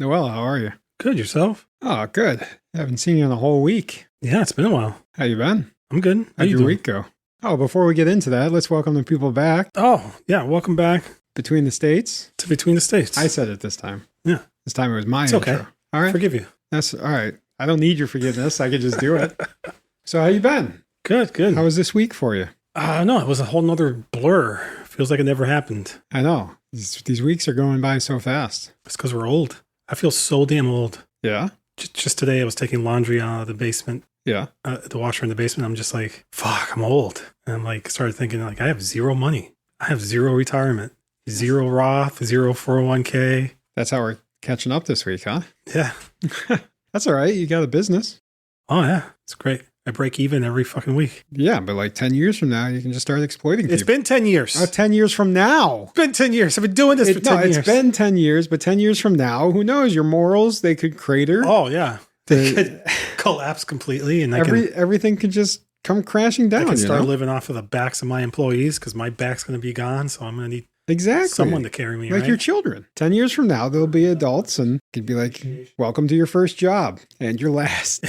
Noel, how are you? Good, yourself? Oh, good. Haven't seen you in a whole week. Yeah, it's been a while. How you been? I'm good. How How'd you your doing? week go? Oh, before we get into that, let's welcome the people back Oh, yeah, welcome back between the states. to Between the States. I said it this time. Yeah. This time it was my It's intro. okay. All right. Forgive you. That's all right. I don't need your forgiveness. I could just do it. So how you been? Good, good. How was this week for you? No, it was a whole nother blur. Feels like it never happened. I know. These weeks are going by so fast. It's because we're old. I feel so damn old. Yeah? Just today, I was taking laundry out of the basement, Yeah. the washer in the basement. I'm just like, fuck, I'm old. And I'm like, started thinking, like, I have zero money. I have zero retirement, zero Roth, zero 401k. That's how we're catching up this week, huh? Yeah. That's all right. You got a business. Oh, yeah. It's great. I break even every fucking week. Yeah, but like 10 years from now, you can just start exploiting It's people. been 10 years. 10 years from now. It's been 10 years. I've been doing this for 10 years. It's been 10 years, but 10 years from now, who knows? Your morals, they could crater. Oh, yeah. They could collapse completely, and Everything could just come crashing down. I can start you know? living off of the backs of my employees because my back's going to be gone, so I'm going to need Exactly. someone to carry me, like right? your children. 10 years from now, they'll be adults and could be like, welcome to your first job and your last.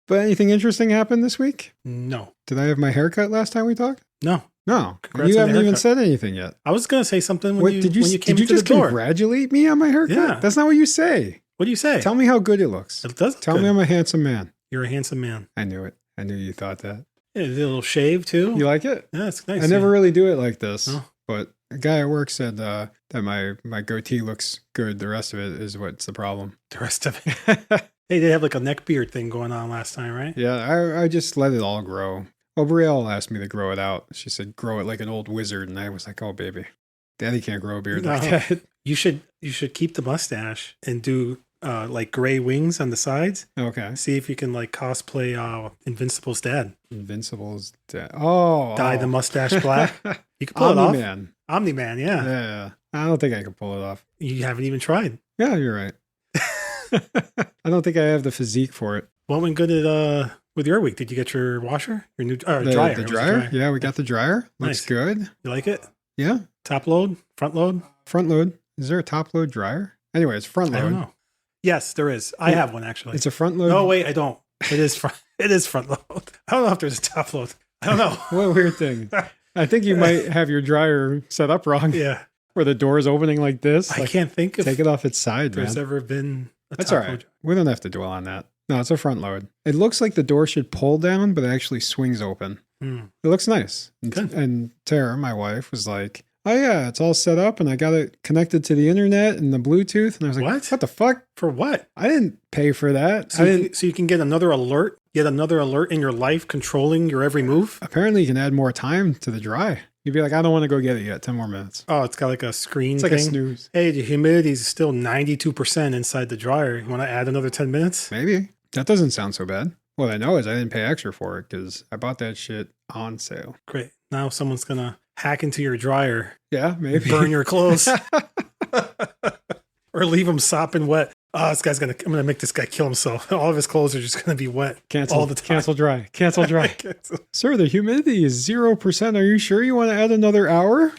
But anything interesting happened this week? No. Did I have my haircut last time we talked? No. No. Congrats You on the haven't even haircut. said anything yet. I was going to say something when What, you did you came did you to just the door. congratulate me on my haircut? Yeah. That's not what you say. What do you say? Tell me how good it looks. It does look Tell good. me I'm a handsome man. You're a handsome man. I knew it. I knew you thought that. Yeah, did a little shave, too. You like it? Yeah, it's nice. I never really do it like this, Oh. but a guy at work said that my goatee looks good. The rest of it is what's the problem. The rest of it. Hey, they have like a neck beard thing going on last time, right? Yeah, I just let it all grow. Well, Brielle asked me to grow it out. She said, grow it like an old wizard. And I was like, oh, baby, daddy can't grow a beard like No. that. You should keep the mustache and do like gray wings on the sides. Okay. See if you can like cosplay Invincible's dad. Invincible's dead. Oh. Dye the mustache black. You can pull it off. Omni-Man. Omni-Man, yeah. Yeah. I don't think I can pull it off. You haven't even tried. Yeah, you're right. I don't think I have the physique for it. What went good at with your week? Did you get your washer? Your new dryer? The It was a dryer? Yeah, we got the dryer. Looks Nice. good. You like it? Yeah. Top load? Front load? Front load. Is there a top load dryer? Anyway, it's front load. I don't know. Yes, there is. I have one actually. It's a front load. No, wait, I don't. It is front. It is front load. I don't know if there's a top load. I don't know. What weird thing. I think you might have your dryer set up wrong. Yeah, Where the door is opening like this. I Like, can't think if take it off its side, man. there's ever been a That's top all right. load. We don't have to dwell on that. No, it's a front load. It looks like the door should pull down, but it actually swings open. Hmm. It looks nice. Good. And Tara, my wife, was like, oh yeah, it's all set up and I got it connected to the internet and the Bluetooth. And I was like, what the fuck? For what? I didn't pay for that. So I you, didn't. can, so you can get another alert. Get another alert in your life controlling your every move. Apparently you can add more time to the dry. You'd be like, I don't want to go get it yet. 10 more minutes. Oh, it's got like a screen It's like thing. a snooze. Hey, the humidity is still 92% inside the dryer. You want to add another 10 minutes? Maybe. That doesn't sound so bad. What I know is I didn't pay extra for it because I bought that shit on sale. Great. Now someone's going to hack into your dryer, Yeah, maybe. burn your clothes, or leave them sopping wet. Oh, I'm going to make this guy kill himself. All of his clothes are just going to be wet Cancel all the time. Cancel dry. Cancel dry. Sir, the humidity is 0%. Are you sure you want to add another hour?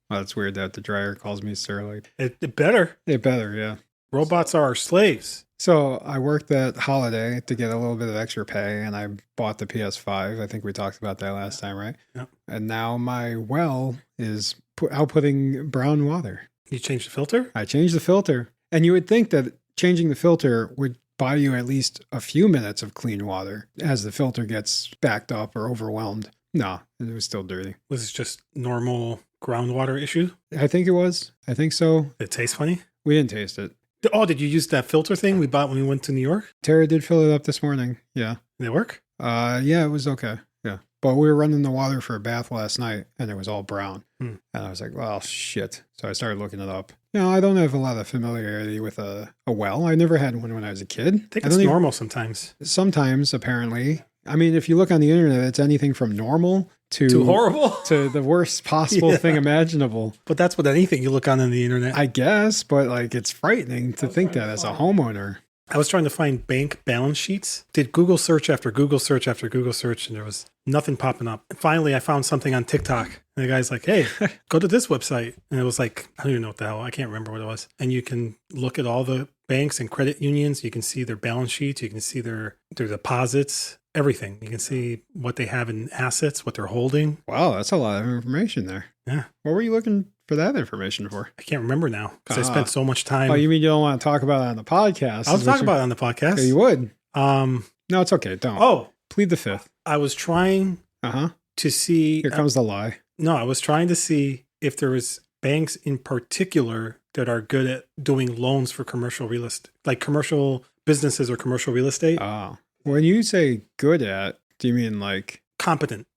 Oh, that's weird that the dryer calls me sir. Like, It better. it better, yeah. Robots are our slaves. So I worked that holiday to get a little bit of extra pay, and I bought the PS5. I think we talked about that last time, right? Yep. And now my well is outputting brown water. You change the filter? I changed the filter, and you would think that changing the filter would buy you at least a few minutes of clean water as the filter gets backed up or overwhelmed. No, it was still dirty. Was it just normal groundwater issue? I think it was. I think so. Did it taste funny? We didn't taste it. Oh, did you use that filter thing we bought when we went to New York? Tara did fill it up this morning. Yeah. Did it work? Yeah, it was okay. Yeah. But we were running the water for a bath last night and it was all brown. Hmm. And I was like, well, shit. So I started looking it up. You know, I don't have a lot of familiarity with a well. I never had one when I was a kid. I think it's normal sometimes. Sometimes, apparently. I mean, if you look on the internet, it's anything from normal to Too horrible? to the worst possible Yeah. thing imaginable. But that's what anything you look on the internet. I guess, but like it's frightening to think that as a homeowner. I was trying to find bank balance sheets. Did Google search after Google search after Google search, and there was nothing popping up. And finally, I found something on TikTok. And the guy's like, hey, go to this website. And it was like, I don't even know what the hell. I can't remember what it was. And you can look at all the banks and credit unions. You can see their balance sheets. You can see their deposits, everything. You can see what they have in assets, what they're holding. Wow, that's a lot of information there. Yeah. What were you looking for that information for? I can't remember now because I spent so much time. Oh, you mean you don't want to talk about it on the podcast? I'll talk about it on the podcast. Yeah, you would. No, it's okay. Don't. Oh. Plead the fifth. I was trying to see. Here comes the lie. No, I was trying to see if there was banks in particular that are good at doing loans for commercial real estate, like commercial businesses or commercial real estate. Oh. When you say good at, do you mean like competent?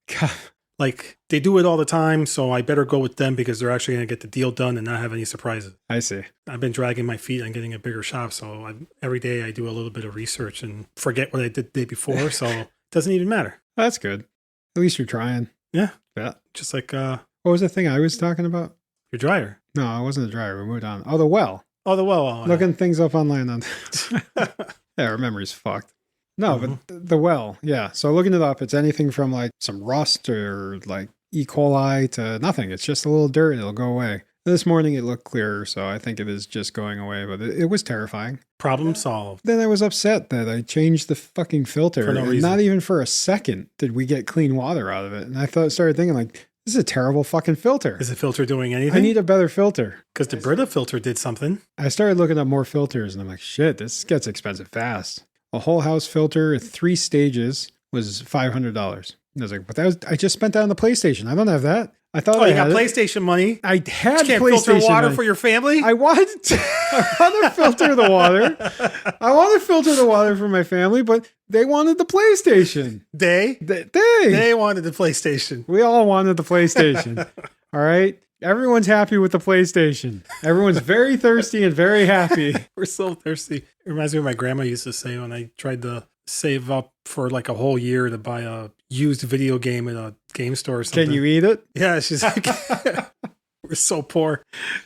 Like they do it all the time, so I better go with them because they're actually going to get the deal done and not have any surprises. I see. I've been dragging my feet on getting a bigger shop, so every day I do a little bit of research and forget what I did the day before, so it doesn't even matter. That's good. At least you're trying. Yeah. Yeah. Just like what was the thing I was talking about? Your dryer. No, it wasn't the dryer. We moved on. Oh, the well. Oh, the well. Looking things up online on. Yeah, our memory's fucked. No, but the well, yeah. So looking it up, it's anything from like some rust or like E. coli to nothing. It's just a little dirt and it'll go away. This morning it looked clearer, so I think it is just going away, but it was terrifying. Problem solved. Then I was upset that I changed the fucking filter. For no reason. Not even for a second did we get clean water out of it. And I started thinking like, this is a terrible fucking filter. Is the filter doing anything? I need a better filter. Because the Brita filter did something. I started looking up more filters and I'm like, shit, this gets expensive fast. A whole house filter, 3 stages, was $500. I was like, but I just spent that on the PlayStation. I don't have that. I thought I got had PlayStation money. I had you can't PlayStation filter water money. For your family. I want to filter the water. I want to filter the water for my family, but they wanted the PlayStation. They wanted the PlayStation. We all wanted the PlayStation. All right. Everyone's happy with the PlayStation. Everyone's very thirsty and very happy. We're so thirsty. It reminds me of what my grandma used to say when I tried to save up for like a whole year to buy a used video game at a game store or something. Can you eat it? Yeah, she's like, we're so poor.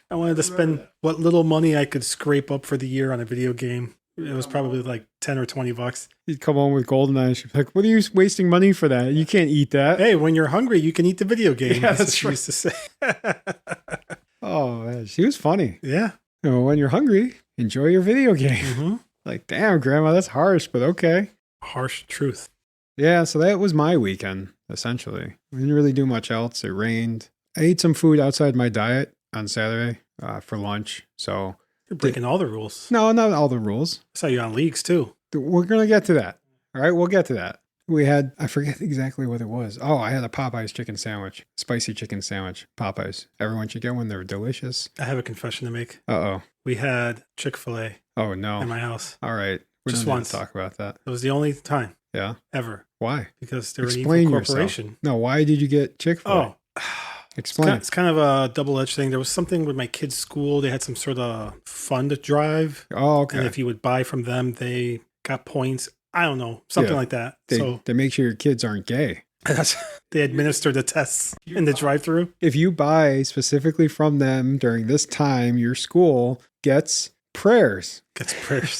I wanted to spend what little money I could scrape up for the year on a video game. It was probably like $10 or $20. You'd come home with GoldenEye. She'd be like, what are you wasting money for that? You can't eat that. Hey, when you're hungry, you can eat the video game. Yeah, that's what she used to say. Oh, man, she was funny. Yeah. You know, when you're hungry, enjoy your video game. Mm-hmm. Like, damn, Grandma, that's harsh, but okay. Harsh truth. Yeah, so that was my weekend, essentially. We didn't really do much else. It rained. I ate some food outside my diet on Saturday for lunch. So you're breaking all the rules. No, not all the rules. I saw you on leagues too. We're going to get to that. All right, we'll get to that. We had, I forget exactly what it was. Oh, I had a Popeyes chicken sandwich, spicy chicken sandwich, Popeyes. Everyone should get one. They're delicious. I have a confession to make. Uh-oh. We had Chick-fil-A. Oh, no. In my house. All right. We just don't once. Need to talk about that. It was the only time. Yeah. Ever. Why? Because they're an Explain evil yourself. corporation. No, why did you get Chick-fil-A? Oh. Explain. It's kind of a double-edged thing. There was something with my kids' school. They had some sort of fund drive. Oh, okay. And if you would buy from them, they got points. I don't know. Something like that. They make sure your kids aren't gay. They administer the tests in the drive-thru. If you buy specifically from them during this time, your school gets prayers.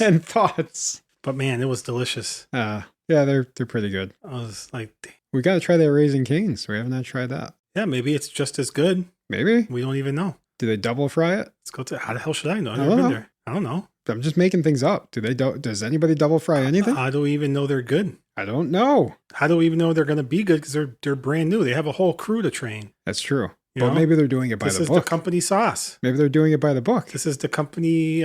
And thoughts. But man, it was delicious. Yeah, they're pretty good. I was like, dang. We got to try that Raising Cane's. We haven't tried that. Yeah, maybe it's just as good. Maybe. We don't even know. Do they double fry it? Let's go to. How the hell should I know? I've I never don't been know. there. I don't know. I'm just making things up. Does anybody double fry anything? How do we even know they're good? I don't know. How do we even know they're going to be good? Because they're brand new. They have a whole crew to train. That's true. You But know? maybe they're doing it by the This is book. the company sauce. Maybe they're doing it by the book. This is the company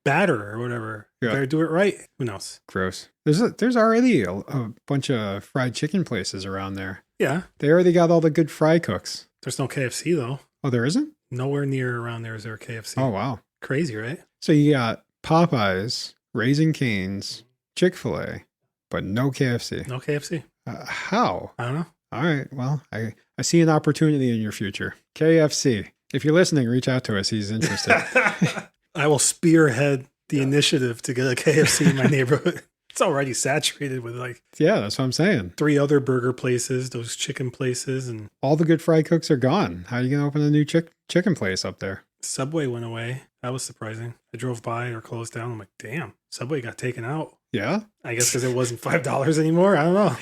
batter or whatever. Yeah. Better do it right. Who knows? Gross. There's already a bunch of fried chicken places around there. Yeah. They already got all the good fry cooks. There's no KFC though. Oh, there isn't? Nowhere near around there is there a KFC. Oh, wow. Crazy, right? So you got Popeyes, Raising Cane's, Chick-fil-A, but no KFC. No KFC. How? I don't know. All right. Well, I see an opportunity in your future. KFC. If you're listening, reach out to us. He's interested. I will spearhead the initiative to get a KFC in my neighborhood. It's already saturated with like Yeah, that's what I'm saying. 3 other burger places, those chicken places, and All the good fry cooks are gone. How are you going to open a new chicken place up there? Subway went away. That was surprising. I drove by or closed down. I'm like, damn, Subway got taken out. Yeah? I guess because it wasn't $5 anymore. I don't know.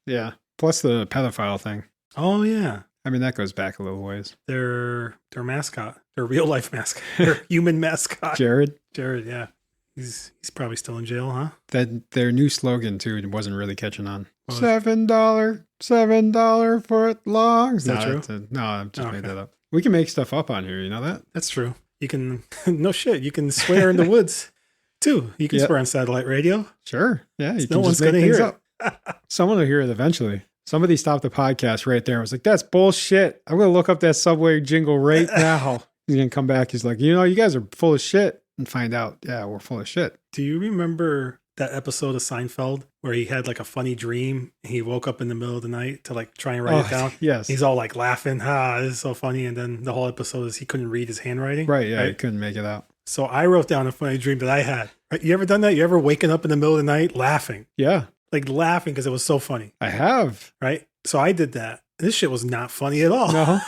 Yeah. Plus the pedophile thing. Oh, yeah. I mean, that goes back a little ways. Their mascot. Their real life mascot. Their human mascot. Jared, Yeah. He's probably still in jail, huh? that their new slogan, too, wasn't really catching on. What? $7 foot long. Is that true? No, I've just made that up. We can make stuff up on here. You know that? That's true. You can, no shit, you can swear in the woods, too. You can swear on satellite radio. Sure. Yeah. You No can one's just make going to things hear up. it. Someone will hear it eventually. Somebody stopped the podcast right there. I was like, that's bullshit. I'm going to look up that Subway jingle right now. He's going to come back. He's like, you guys are full of shit. And find out, yeah, we're full of shit. Do you remember that episode of Seinfeld where he had like a funny dream and he woke up in the middle of the night to like try and write it down? Yes. He's all like laughing. This is so funny. And then the whole episode is he couldn't read his handwriting. Right. Yeah. He couldn't make it out. So I wrote down a funny dream that I had. Right? You ever done that? You ever waken up in the middle of the night laughing? Yeah. Like laughing because it was so funny. I have. Right? So I did that. This shit was not funny at all. No.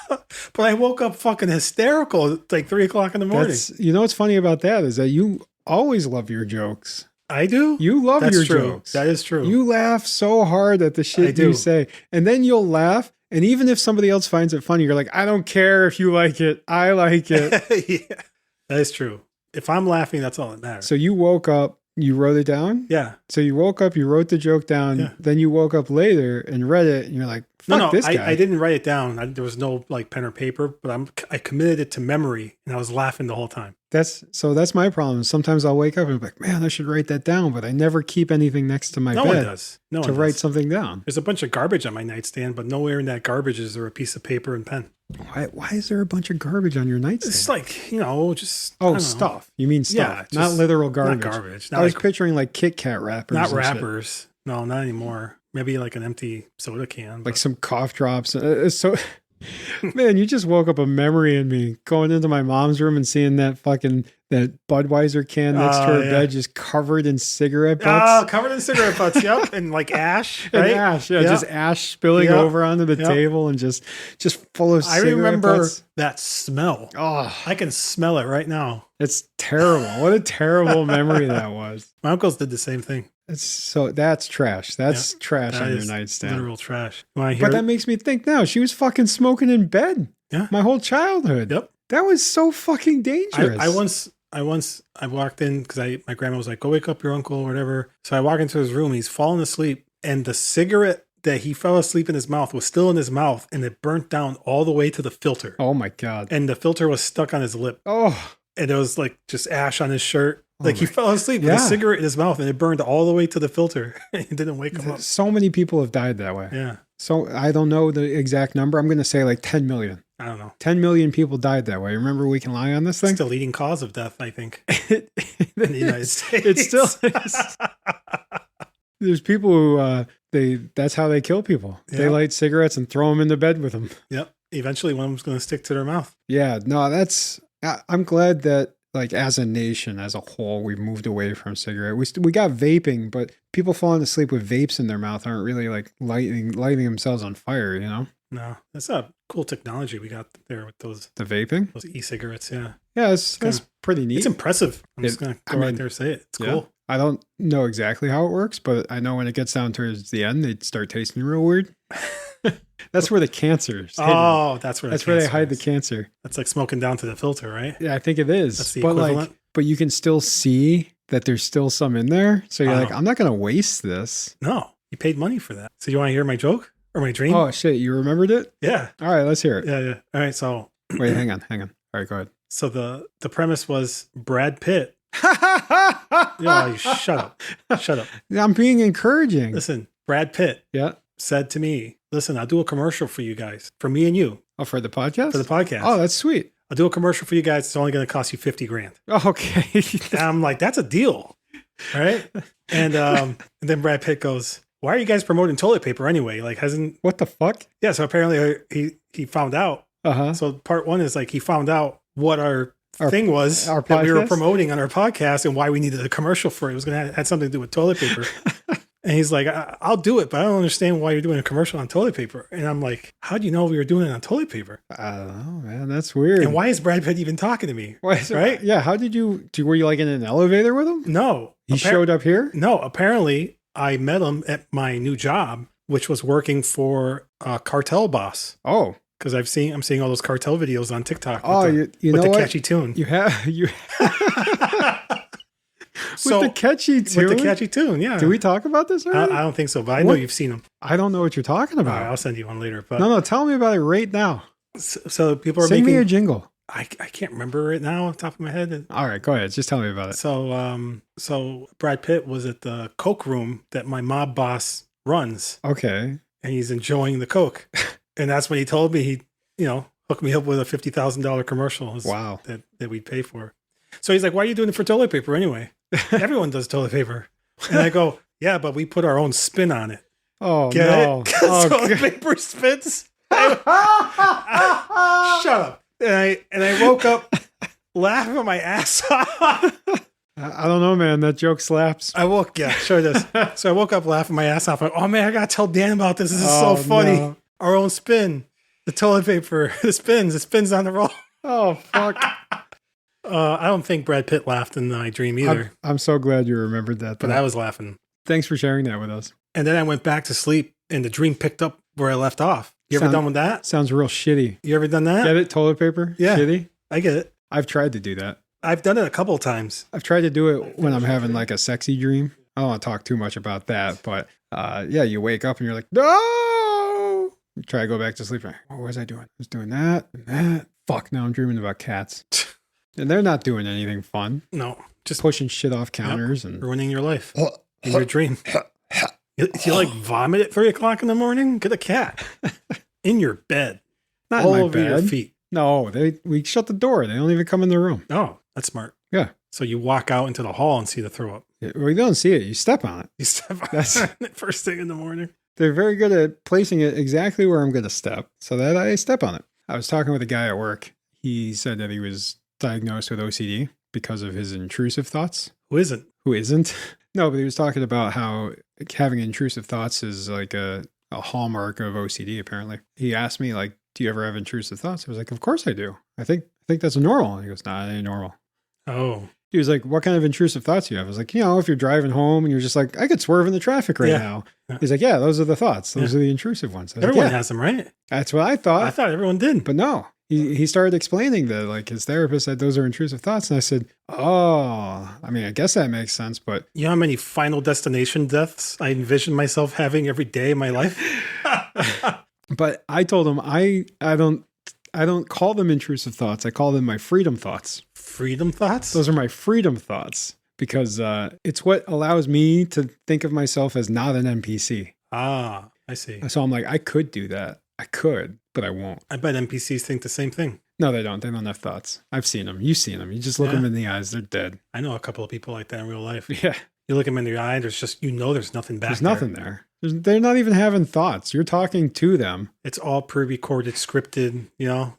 But I woke up fucking hysterical at like 3 o'clock in the morning. What's funny about that is that you always love your jokes. I do? You love That's your true. jokes. That is true. You laugh so hard at the shit you say. And then you'll laugh. And even if somebody else finds it funny, you're like, I don't care if you like it. I like it. Yeah, that is true. If I'm laughing, that's all that matters. So you woke up, you wrote it down? Yeah. So you woke up, you wrote the joke down. Yeah. Then you wook up later and read it. And you're like, fuck this guy. I didn't write it down. There was no like pen or paper, but I committed it to memory and I was laughing the whole time. That's my problem. Sometimes I'll wake up and be like, man, I should write that down, but I never keep anything next to my bed. No one does. To write something down. There's a bunch of garbage on my nightstand, but nowhere in that garbage is there a piece of paper and pen. Why is there a bunch of garbage on your nightstand? It's like, just stuff. You mean stuff, yeah, not literal garbage. Not garbage. I was picturing like Kit Kat wrappers. Not wrappers. Shit. No, not anymore. Maybe like an empty soda can. Like some cough drops. Man, you just woke up a memory in me going into my mom's room and seeing that Budweiser can next to her bed just covered in cigarette butts. Oh, covered in cigarette butts, yep. And like ash, right? And ash, yeah. Yep. Just ash spilling over onto the table and just full of cigarette butts. I remember that smell. Oh, I can smell it right now. It's terrible. What a terrible memory that was. My uncles did the same thing. That's trash. That's trash on your nightstand. Literal trash. But that makes me think now. She was fucking smoking in bed. Yeah. My whole childhood. Yep. That was so fucking dangerous. I walked in because my grandma was like, go wake up your uncle or whatever. So I walk into his room. He's falling asleep. And the cigarette that he fell asleep in his mouth was still in his mouth. And it burnt down all the way to the filter. Oh my God. And the filter was stuck on his lip. Oh. And there was like just ash on his shirt. Like he fell asleep with a cigarette in his mouth and it burned all the way to the filter. It didn't wake him up. So many people have died that way. Yeah. So I don't know the exact number. I'm going to say like 10 million. I don't know. 10 million people died that way. Remember, we can lie on this thing? It's the leading cause of death, I think. In the United States. It still is. There's people who, that's how they kill people. Yep. They light cigarettes and throw them into bed with them. Yep. Eventually one of them's going to stick to their mouth. Yeah. No, I'm glad that, like, as a nation, as a whole, we've moved away from cigarette. We got vaping, but people falling asleep with vapes in their mouth aren't really like lighting themselves on fire, you know? No, that's a cool technology we got there with those. The vaping? Those e-cigarettes, yeah. Yeah, that's pretty neat. It's impressive. I'm just going to go right there and say it. It's cool. I don't know exactly how it works, but I know when it gets down towards the end, they start tasting real weird. That's where the cancer's hidden. Oh, that's where they hide the cancer. That's like smoking down to the filter, right? Yeah, I think it is. That's the equivalent. But you can still see that there's still some in there. So you're like, I'm not going to waste this. No, you paid money for that. So you want to hear my joke or my dream? Oh, shit. You remembered it? Yeah. All right, let's hear it. Yeah. All right, so. Wait, hang on. All right, go ahead. So the premise was Brad Pitt. Oh, you shut up. I'm being encouraging. Listen, Brad Pitt said to me, listen, I'll do a commercial for you guys, for me and you. Oh, for the podcast? For the podcast. Oh, that's sweet. I'll do a commercial for you guys. It's only going to cost you $50,000. Okay. And I'm like, that's a deal. Right? And then Brad Pitt goes, why are you guys promoting toilet paper anyway? Like, what the fuck? Yeah. So apparently he found out. Uh-huh. So part one is like, he found out what our thing was that we were promoting on our podcast and why we needed a commercial for it. It was going to have something to do with toilet paper. And he's like, I'll do it, but I don't understand why you're doing a commercial on toilet paper. And I'm like, how do you know we were doing it on toilet paper? I don't know, man. That's weird. And why is Brad Pitt even talking to me? Why is it, right? Yeah. How were you like in an elevator with him? No. He showed up here? No, apparently I met him at my new job, which was working for a cartel boss. Oh. Because I'm seeing all those cartel videos on TikTok. Oh, with the catchy tune. You with the catchy tune? With the catchy tune, yeah. Did we talk about this already? I don't think so, but I know you've seen them. I don't know what you're talking about. I'll send you one later. But No, tell me about it right now. So people are Sing me a jingle. I can't remember it now off the top of my head. All right, go ahead. Just tell me about it. So Brad Pitt was at the Coke room that my mob boss runs. Okay. And he's enjoying the Coke. And that's when he told me he, hooked me up with a $50,000 commercial. Wow. That we'd pay for. So he's like, why are you doing it for toilet paper anyway? Everyone does toilet paper. And I go, yeah, but we put our own spin on it. Oh, Get no. it? Toilet paper spins. Shut up. And I woke up laughing my ass off. I don't know, man. That joke slaps. Sure does. So I woke up laughing my ass off. Oh man, I gotta tell Dan about this. This is so funny. No. Our own spin. The toilet paper. It spins on the roll. Oh, fuck. I don't think Brad Pitt laughed in my dream either. I'm so glad you remembered that. But I was laughing. Thanks for sharing that with us. And then I went back to sleep and the dream picked up where I left off. You ever done with that? Sounds real shitty. You ever done that? Get it? Toilet paper? Yeah. Shitty? I get it. I've tried to do that. I've done it a couple of times. I've tried to do it when I'm having like a sexy dream. I don't want to talk too much about that, but you wake up and you're like, no! You try to go back to sleep. Like, what was I doing? I was doing that and that. Fuck, now I'm dreaming about cats. And they're not doing anything fun. No. Just pushing shit off counters and ruining your life in your dream. You like vomit at 3 o'clock in the morning? Get a cat in your bed. Not all in my over bed. your feet. No, we shut the door. They don't even come in the room. Oh, that's smart. Yeah. So you walk out into the hall and see the throw up. We don't see it. You step on it. You step on it first thing in the morning. They're very good at placing it exactly where I'm going to step so that I step on it. I was talking with a guy at work. He said that he was diagnosed with OCD because of his intrusive thoughts. Who isn't? Who isn't? No, but he was talking about how having intrusive thoughts is like a hallmark of OCD, apparently. He asked me, like, do you ever have intrusive thoughts? I was like, of course I do. I think that's normal. And he goes, nah, it ain't normal. Oh. He was like, what kind of intrusive thoughts do you have? I was like, if you're driving home and you're just like, I could swerve in the traffic right now. Yeah. He's like, yeah, those are the thoughts. Those are the intrusive ones. Everyone has them, right? That's what I thought. I thought everyone did. But no. He started explaining that, like, his therapist said those are intrusive thoughts. And I said, oh, I mean, I guess that makes sense, but... You know how many Final Destination deaths I envision myself having every day of my life? But I told him I don't call them intrusive thoughts. I call them my freedom thoughts. Freedom thoughts? Those are my freedom thoughts because it's what allows me to think of myself as not an NPC. Ah, I see. So I'm like, I could do that. I could, but I won't. I bet NPCs think the same thing. No, they don't. They don't have thoughts. I've seen them. You've seen them. You just look them in the eyes. They're dead. I know a couple of people like that in real life. Yeah. You look them in the eye, there's just, there's nothing back there. There's nothing there. They're not even having thoughts. You're talking to them. It's all pre-recorded, scripted, Yeah.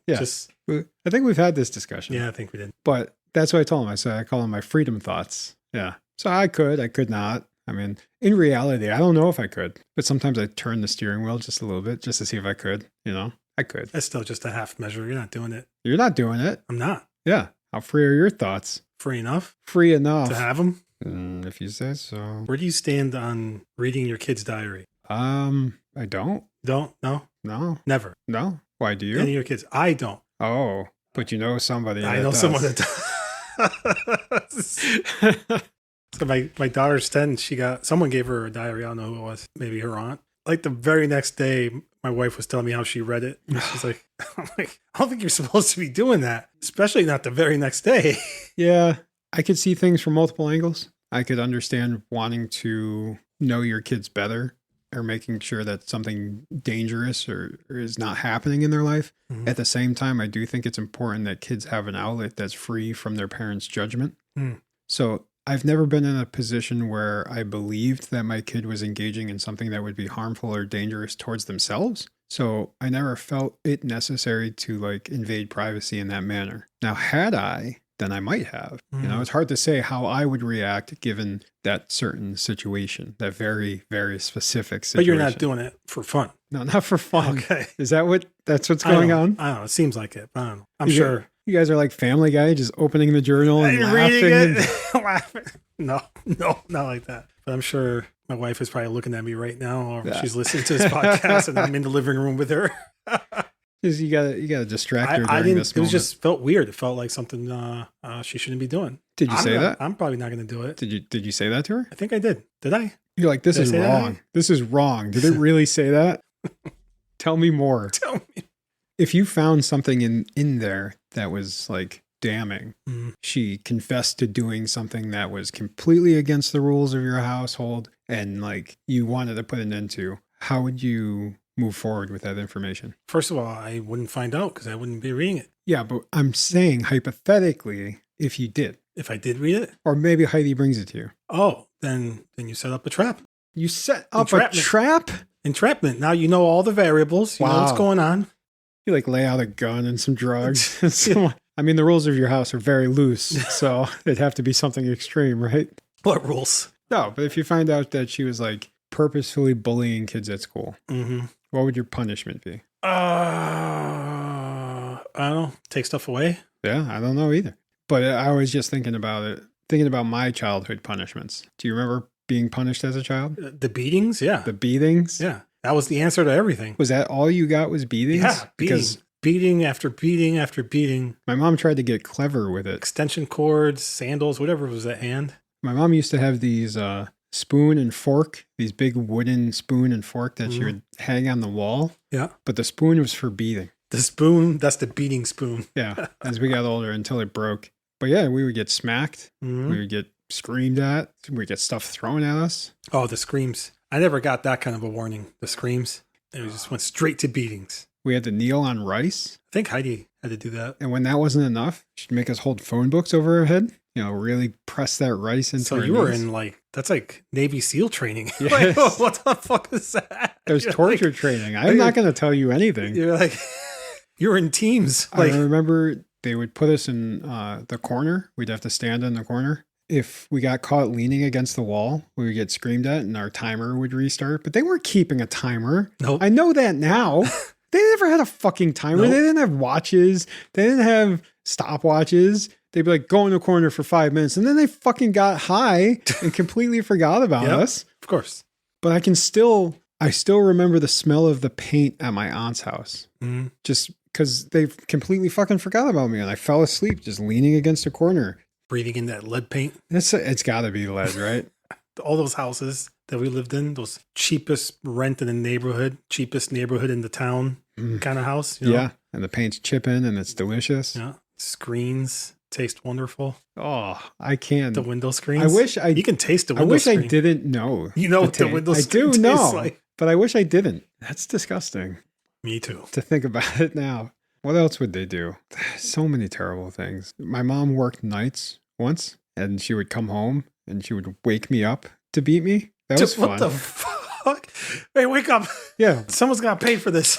I think we've had this discussion. Yeah, I think we did. But that's what I told him. I said, I call them my freedom thoughts. Yeah. So I could not. I mean, in reality, I don't know if I could, but sometimes I turn the steering wheel just a little bit just to see if I could, I could. That's still just a half measure. You're not doing it. You're not doing it. I'm not. Yeah. How free are your thoughts? Free enough? Free enough. To have them? If you say so. Where do you stand on reading your kid's diary? I don't. Don't? No? No. Never? No. Why do you? Any of your kids? I don't. Oh, but you know somebody I know does. someone that does. So my daughter's 10. Someone gave her a diary. I don't know who it was. Maybe her aunt. Like the very next day, my wife was telling me how she read it. And she's like, I don't think you're supposed to be doing that, especially not the very next day. Yeah. I could see things from multiple angles. I could understand wanting to know your kids better or making sure that something dangerous or is not happening in their life. Mm-hmm. At the same time, I do think it's important that kids have an outlet that's free from their parents' judgment. Mm. So I've never been in a position where I believed that my kid was engaging in something that would be harmful or dangerous towards themselves. So I never felt it necessary to invade privacy in that manner. Now, had I then I might have. You know, it's hard to say how I would react given that certain situation, that very, very specific situation. But you're not doing it for fun. No, not for fun. Okay. Is that that's what's going on? I don't know. It seems like it. But I don't know. I'm sure. You guys are like Family Guy, just opening the journal and reading laughing. it. Laughing. No, not like that. But I'm sure my wife is probably looking at me right now, or she's listening to this podcast, and I'm in the living room with her. Because you gotta distract her I during didn't. this It moment. just felt weird. It felt like something she shouldn't be doing. Did you say that? I'm probably not going to do it. Did you say that to her? I think I did. Did I? You're like, this Did I is say that? wrong. This is wrong. Did it really say that? Tell me more. Tell me. If you found something in there that was like damning, Mm-hmm. she confessed to doing something that was completely against the rules of your household, and like you wanted to put an end to, how would you move forward with that information? First of all, I wouldn't find out because I wouldn't be reading it. Yeah, but I'm saying hypothetically, if you did, If I did read it, or maybe Heidi brings it to you. oh, then you set up a trap. You set up Entrapment. a trap? Entrapment. Now you know all the variables. You know what's Wow. going on. You like lay out a gun and some drugs. And so, I mean, the rules of your house are very loose, so it'd have to be something extreme, right? What rules? No, but if you find out that she was like purposefully bullying kids at school, what would your punishment be? I don't know. Take stuff away. Yeah, I don't know either. But I was just thinking about my childhood punishments. Do you remember being punished as a child? The beatings. Yeah. The beatings? Yeah. That was the answer to everything. Was that all you got was beatings? Yeah. Because beating after beating after beating. my mom tried to get clever with it. Extension cords, sandals, whatever was at hand. My mom used to have these spoon and fork, these big wooden spoon and fork that she would hang on the wall. Yeah. But the spoon was for beating. The spoon, that's the beating spoon. Yeah, as we got older until it broke. But yeah, we would get smacked. Mm-hmm. We would get screamed at. We would get stuff thrown at us. Oh, the screams. I never got that kind of a warning. The screams. It just went straight to beatings. We had to kneel on rice. I think Heidi had to do that. And when that wasn't enough, she'd make us hold phone books over our head. You know, really press that rice into So our you were knees. in that's like Navy SEAL training. Yes. Like, oh, what the fuck is that? There's You're torture like- training. I'm not going to tell you anything. You're like, you're in teams. I remember they would put us in the corner. We'd have to stand in the corner. If we got caught leaning against the wall, we would get screamed at and our timer would restart. But they weren't keeping a timer. Nope. I know that now. They never had a fucking timer. Nope. They didn't have watches. They didn't have stopwatches. They'd be like, go in the corner for 5 minutes. And then they fucking got high and completely forgot about Yep. us. Of course. But I still remember the smell of the paint at my aunt's house. Mm-hmm. Just because they completely fucking forgot about me. And I fell asleep just leaning against a corner. Breathing in that lead paint. It's got to be lead, right? All those houses that we lived in, those cheapest rent in the neighborhood, cheapest neighborhood in the town kind of house. You know? Yeah. And the paint's chipping and it's delicious. Yeah. Screens taste wonderful. Oh, I can. The window screens. You can taste the I window wish screen. I didn't know. You know what the window I screen do tastes know, like. but I wish I didn't. That's disgusting Me too. to think about it now. What else would they do? So many terrible things. My mom worked nights once, and she would come home and she would wake me up to beat me. That was fun. What the fuck? Hey, wake up. Yeah. Someone's got to pay for this.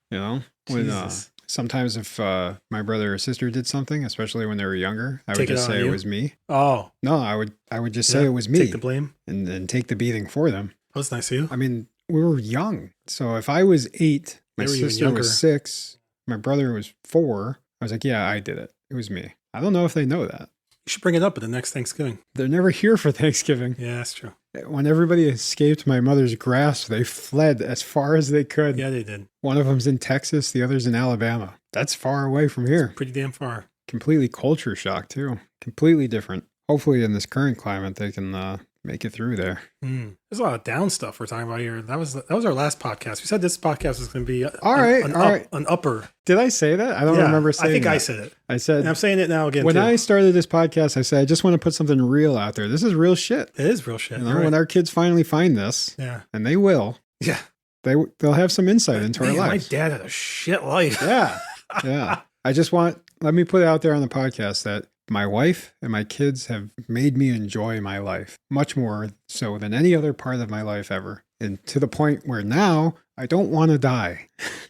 You know, when Jesus. sometimes if my brother or sister did something, especially when they were younger, I would Take it just out on say it you? was me. Oh. No, I would just say it was me. Take the blame. and take the beating for them. That was nice of you. I mean, we were young. So if I was 8, my They were even sister younger. was 6, my brother was 4, I was like, yeah, I did it. It was me. I don't know if they know that. You should bring it up at the next Thanksgiving. They're never here for Thanksgiving. Yeah, that's true. When everybody escaped my mother's grasp, they fled as far as they could. Yeah, they did. One of them's in Texas, the other's in Alabama. That's far away from here. Pretty damn far. Completely culture shock, too. Completely different. Hopefully, in this current climate, they can make it through there. There's a lot of down stuff we're talking about here. That was our last podcast. We said this podcast was going to be an upper. Did I say that? I don't remember saying that. I think I said it. I said, and I'm saying it now again. When too. I started this podcast, I said, I just want to put something real out there. This is real shit. It is real shit. You know, You're when right. our kids finally find this, Yeah. and they will, Yeah. they'll have some insight into our Man, lives. my dad had a shit life. Yeah. Yeah. Let me put it out there on the podcast that my wife and my kids have made me enjoy my life much more so than any other part of my life ever. And to the point where now I don't want to die.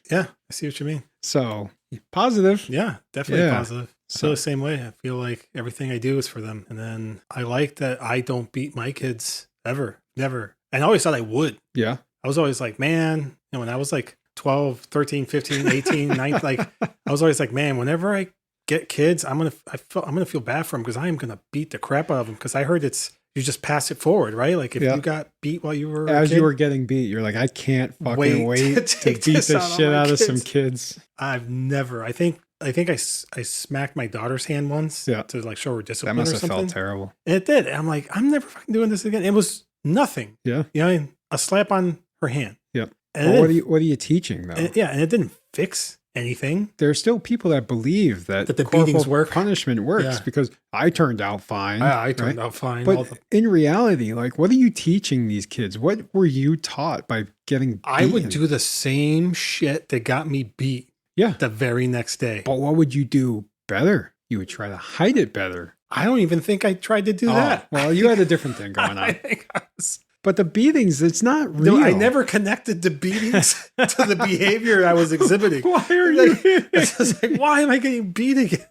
Yeah. I see what you mean. So positive. Yeah. Definitely positive. So the same way. I feel like everything I do is for them. And then I like that I don't beat my kids ever, never. And I always thought I would. Yeah. I was always like, man, when I was like 12, 13, 15, 18, 19, like I was always like, man, whenever I get kids, I'm going to feel bad for them because I am going to beat the crap out of them. Because I heard you just pass it forward, right? Like if you got beat while you were as you were getting beat, you're like, I can't fucking wait to beat the shit out of some kids. I've never, I think I smacked my daughter's hand once to like show her discipline. That must have felt terrible. And it did. I'm like, I'm never fucking doing this again. It was nothing. Yeah. You know, a slap on her hand. Yep. And well, what are you teaching though? And it didn't fix anything. There are still people that believe that the beatings work. Punishment works because I turned out fine. I turned out fine. But in reality, like, what are you teaching these kids? What were you taught by getting beaten? I would do the same shit that got me beat. Yeah. The very next day. But what would you do better? You would try to hide it better. I don't even think I tried to do that. Well, you had a different thing going on. I think I was... But the beatings, it's not real. No, I never connected the beatings to the behavior I was exhibiting. Why are you here? It's just like, why am I getting beat again?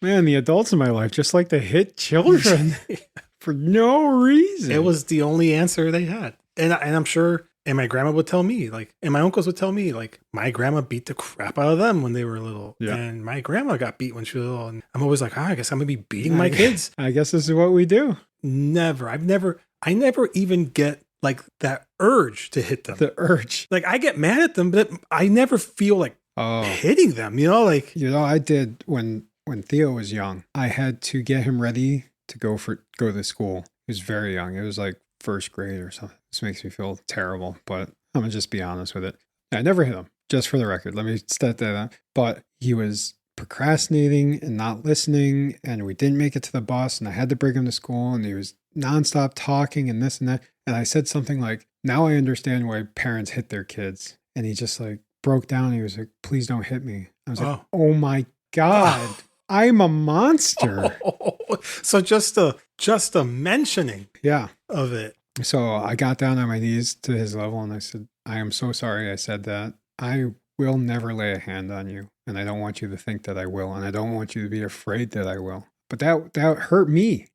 Man, the adults in my life just like to hit children for no reason. It was the only answer they had. And I'm sure, and my grandma would tell me, like, and my uncles would tell me, like, my grandma beat the crap out of them when they were little. Yeah. And my grandma got beat when she was little. And I'm always like, I guess I'm going to be beating my kids. I guess this is what we do. Never. I never even get like that urge to hit them. The urge. Like I get mad at them, but I never feel like hitting them, you know, like, I did when Theo was young. I had to get him ready to go to school. He was very young. It was like first grade or something. This makes me feel terrible, but I'm going to just be honest with it. I never hit him, just for the record. Let me state that out. But he was procrastinating and not listening, and we didn't make it to the bus, and I had to bring him to school, and he was nonstop talking and this and that. And I said something like, now I understand why parents hit their kids. And he just like broke down. He was like, please don't hit me. I was like, oh my God, I'm a monster. So just a mentioning of it. So I got down on my knees to his level and I said, I am so sorry I said that. I will never lay a hand on you. And I don't want you to think that I will. And I don't want you to be afraid that I will. But that hurt me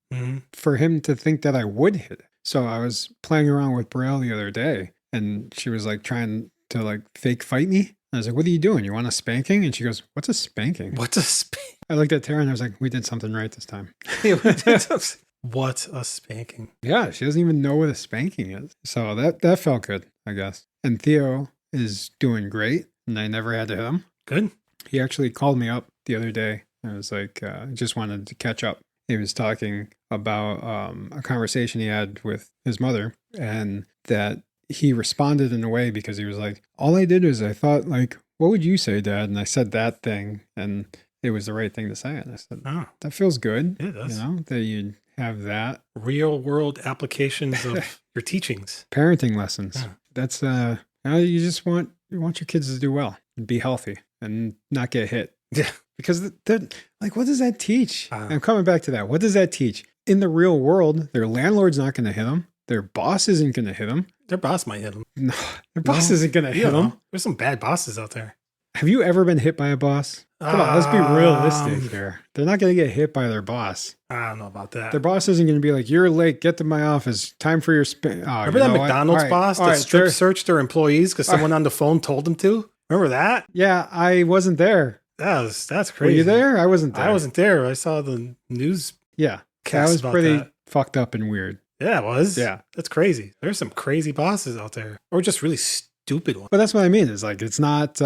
for him to think that I would hit it. So I was playing around with Braille the other day and she was like trying to like fake fight me. And I was like, what are you doing? You want a spanking? And she goes, what's a spanking? What's a spanking? I looked at Tara and I was like, we did something right this time. What's a spanking? Yeah, she doesn't even know what a spanking is. So that felt good, I guess. And Theo is doing great and I never had to hit him. Good. He actually called me up the other day. I was like, just wanted to catch up. He was talking about a conversation he had with his mother and that he responded in a way because he was like, all I did is I thought like, what would you say, Dad? And I said that thing and it was the right thing to say. And I said, that feels good. It does. You know, that you'd have that. Real world applications of your teachings. Parenting lessons. Yeah. That's, you want your kids to do well and be healthy and not get hit. Yeah. Because like, what does that teach? I'm coming back to that. What does that teach? In the real world, their landlord's not going to hit them. Their boss isn't going to hit them. Their boss might hit them. No, their boss isn't going to hit them. There's some bad bosses out there. Have you ever been hit by a boss? Come on, let's be realistic here. They're not going to get hit by their boss. I don't know about that. Their boss isn't going to be like, you're late, get to my office, time for your Remember that McDonald's boss that strip searched their employees because someone on the phone told them to? Remember that? Yeah, I wasn't there. That's crazy. Were you there? I wasn't there. I wasn't there. I saw the news. Yeah, that was pretty fucked up and weird. Yeah, it was. Yeah. That's crazy. There's some crazy bosses out there. Or just really stupid ones. But that's what I mean. Is like, it's not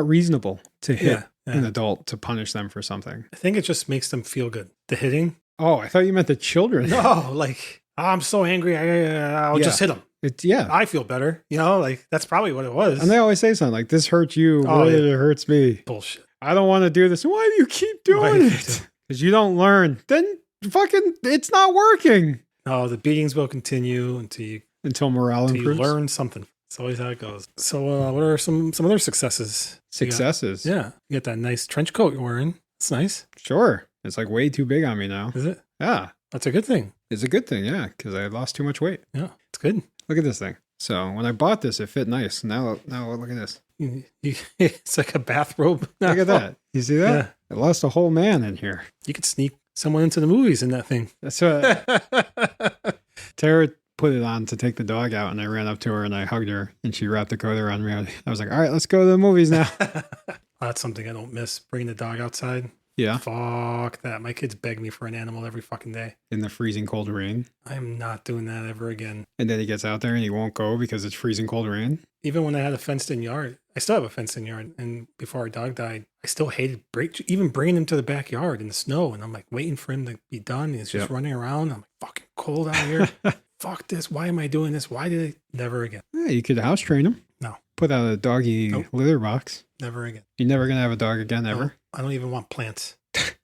reasonable to hit an adult to punish them for something. I think it just makes them feel good. The hitting. Oh, I thought you meant the children. No, like, I'm so angry. I'll just hit them. I feel better. You know, like, that's probably what it was. And they always say something like, this hurts you more than it hurts me. Bullshit. I don't want to do this. Why do you keep doing it? Because you don't learn. Then fucking, it's not working. No, the beatings will continue until morale improves. You learn something. It's always how it goes. So what are some other successes? Successes? You got that nice trench coat you're wearing. It's nice. Sure. It's like way too big on me now. Is it? Yeah. That's a good thing. It's a good thing, yeah, because I lost too much weight. Yeah, it's good. Look at this thing. So when I bought this, it fit nice. Now look at this. It's like a bathrobe. Look at that. You see that? Yeah. It lost a whole man in here. You could sneak someone into the movies in that thing. That's what Tara put it on to take the dog out, and I ran up to her and I hugged her, and she wrapped the coat around me. I was like, all right, let's go to the movies now. That's something I don't miss, bringing the dog outside. Yeah. Fuck that. My kids beg me for an animal every fucking day. In the freezing cold rain. I am not doing that ever again. And then he gets out there and he won't go because it's freezing cold rain. Even when I had a fenced-in yard, I still have a fenced-in yard. And before our dog died, I still hated even bringing him to the backyard in the snow. And I'm like waiting for him to be done. He's just running around. I'm like, fucking cold out here. Fuck this. Why am I doing this? Why did I? Never again. Yeah, you could house train him. No. Put out a doggy litter box. Never again. You're never going to have a dog again, ever? No, I don't even want plants.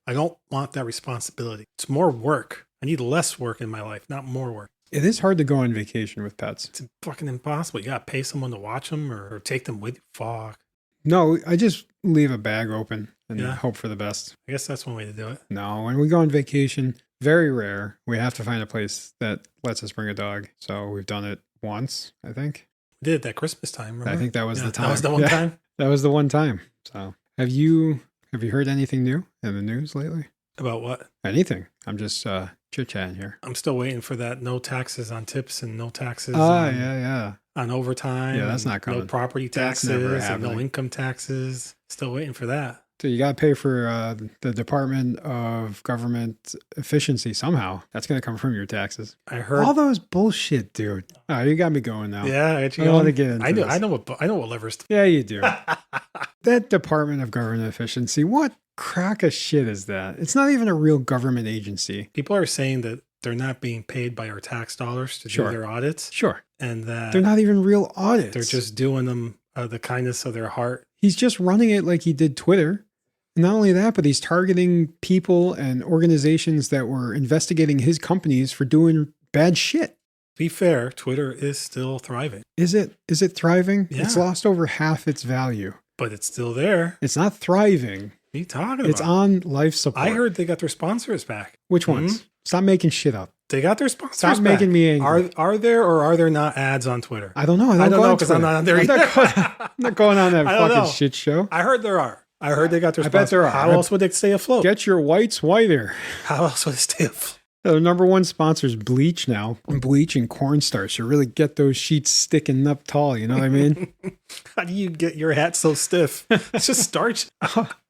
I don't want that responsibility. It's more work. I need less work in my life, not more work. It is hard to go on vacation with pets. It's fucking impossible. You got to pay someone to watch them or take them with you. Fuck. No, I just leave a bag open and hope for the best. I guess that's one way to do it. No, when we go on vacation, very rare, we have to find a place that lets us bring a dog. So we've done it once, I think. We did it that Christmas time, remember? I think that was the time. That was the one time? That was the one time. So have you heard anything new in the news lately? About what? Anything. I'm just chit-chatting here. I'm still waiting for that no taxes on tips and no taxes on overtime. Yeah, that's not coming. No property taxes and no income taxes. Still waiting for that. So you got to pay for the Department of Government Efficiency somehow. That's going to come from your taxes. I heard all those bullshit, dude. Oh, you got me going now. Yeah, I don't want to get into this. I know what levers. Yeah, you do. That Department of Government Efficiency, what crack of shit is that? It's not even a real government agency. People are saying that they're not being paid by our tax dollars to do their audits. Sure. And that they're not even real audits. They're just doing them the kindness of their heart. He's just running it like he did Twitter. And not only that, but he's targeting people and organizations that were investigating his companies for doing bad shit. To be fair, Twitter is still thriving. Is it thriving? Yeah. It's lost over half its value. But it's still there. It's not thriving. What are you talking about? It's on life support. I heard they got their sponsors back. Which ones? Stop making shit up. They got their sponsors Stop back. making me angry. Are there or are there not ads on Twitter? I don't know. I don't know because I'm not on there either. I'm not going on that fucking shit show. I heard there are. I heard they got their sponsors. I bet there are. How else would they stay afloat? Get your whites whiter. How else would they stay afloat? The number one sponsor is Bleach now. Bleach and cornstarch to really get those sheets sticking up tall. You know what I mean? How do you get your hat so stiff? It's just starch.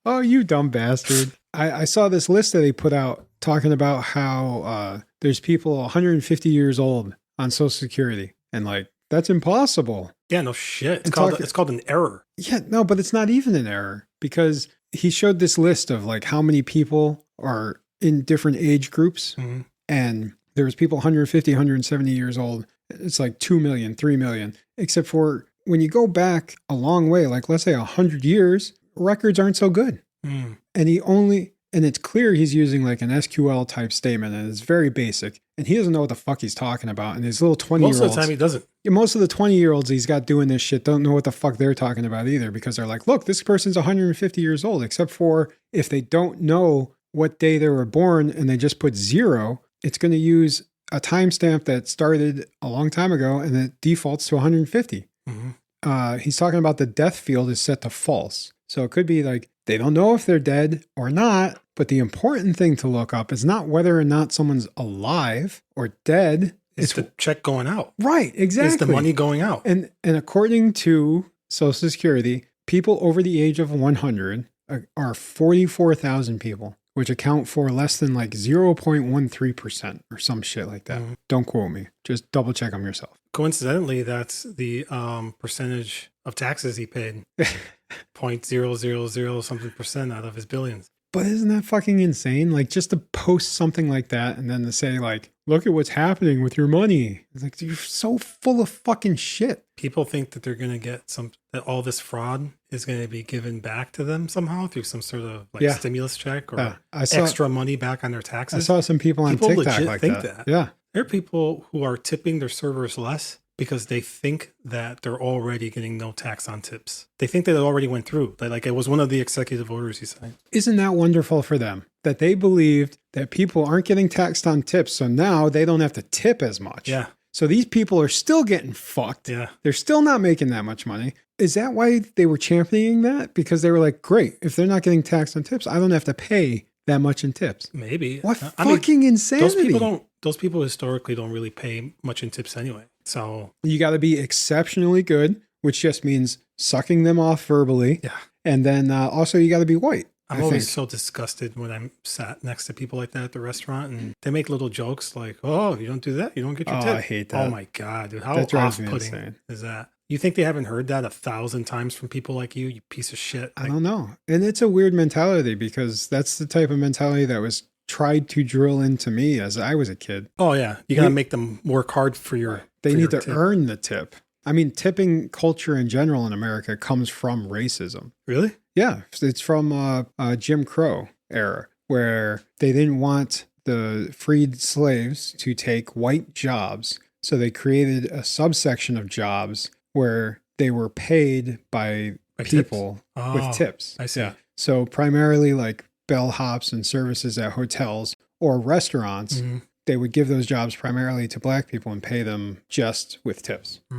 Oh, you dumb bastard. I saw this list that they put out talking about how there's people 150 years old on Social Security. And like, that's impossible. Yeah, no shit. It's called an error. Yeah, no, but it's not even an error because he showed this list of like how many people are in different age groups. Mm-hmm. And there was people 150, 170 years old. It's like 2 million, 3 million, except for when you go back a long way, like let's say 100 years, records aren't so good. Mm. And it's clear he's using like an SQL type statement and it's very basic. And he doesn't know what the fuck he's talking about. And his little 20-year-olds. Most of the time he doesn't. Most of the 20-year-olds he's got doing this shit don't know what the fuck they're talking about either because they're like, look, this person's 150 years old, except for if they don't know what day they were born and they just put 0, it's going to use a timestamp that started a long time ago and it defaults to 150. Mm-hmm. He's talking about the death field is set to false. So it could be like they don't know if they're dead or not, but the important thing to look up is not whether or not someone's alive or dead. It's the check going out. Right, exactly. It's the money going out. And according to Social Security, people over the age of 100 are 44,000 people, which account for less than like 0.13% or some shit like that. Mm-hmm. Don't quote me. Just double check them yourself. Coincidentally, that's the percentage of taxes he paid. 0.000 something percent out of his billions. But isn't that fucking insane? Like just to post something like that and then to say like, look at what's happening with your money. It's like, you're so full of fucking shit. People think that they're going to get that all this fraud is going to be given back to them somehow through some sort of like stimulus check or extra money back on their taxes. I saw some people on TikTok legit like think that. Yeah. There are people who are tipping their servers less because they think that they're already getting no tax on tips. They think that it already went through. Like it was one of the executive orders he signed. Isn't that wonderful for them? That they believed that people aren't getting taxed on tips, so now they don't have to tip as much. Yeah. So these people are still getting fucked. Yeah. They're still not making that much money. Is that why they were championing that? Because they were like, great, if they're not getting taxed on tips, I don't have to pay that much in tips. Maybe. What fucking insanity. Those people historically don't really pay much in tips anyway. So you got to be exceptionally good, which just means sucking them off verbally. Yeah. And then also you got to be white. I'm always so disgusted when I'm sat next to people like that at the restaurant and they make little jokes like, oh, you don't do that. You don't get your tip. I hate that. Oh my God, dude. How off-putting is that? You think they haven't heard that 1,000 times from people like you piece of shit? I don't know. And it's a weird mentality because that's the type of mentality that was tried to drill into me as I was a kid. Oh, yeah. You got to make them work hard for your They need to earn the tip. I mean, tipping culture in general in America comes from racism. Really? Yeah. It's from Jim Crow era where they didn't want the freed slaves to take white jobs. So they created a subsection of jobs where they were paid by people with tips. I see. Yeah. So primarily like bellhops and services at hotels or restaurants, they would give those jobs primarily to black people and pay them just with tips. I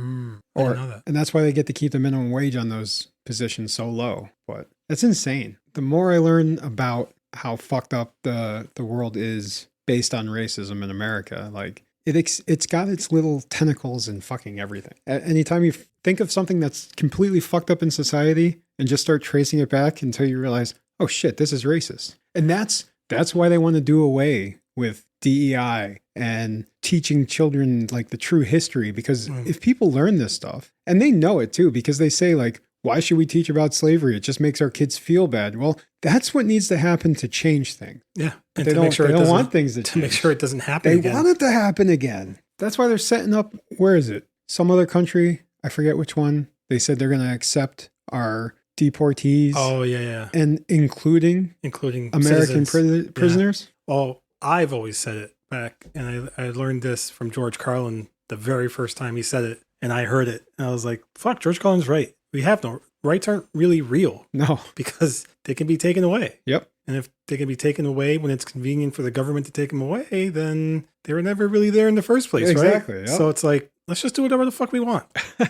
didn't know that. And that's why they get to keep the minimum wage on those positions so low. But that's insane. The more I learn about how fucked up the world is based on racism in America, like it's got its little tentacles in fucking everything. Anytime you think of something that's completely fucked up in society and just start tracing it back until you realize, oh shit, this is racist. And that's why they want to do away with DEI and teaching children like the true history. Because if people learn this stuff, and they know it too, because they say like, why should we teach about slavery? It just makes our kids feel bad. Well, that's what needs to happen to change things. Yeah. And they don't want things to change. To make sure it doesn't happen again. They want it to happen again. That's why they're setting up, where is it? Some other country, I forget which one. They said they're going to accept our deportees. Oh, yeah. And including American prisoners. Yeah. Oh, I've always said it back. And I learned this from George Carlin the very first time he said it. And I heard it. And I was like, fuck, George Carlin's right. We have no rights aren't really real. No. Because they can be taken away. Yep. And if they can be taken away when it's convenient for the government to take them away, then they were never really there in the first place, exactly, right? Yep. So it's like, let's just do whatever the fuck we want. You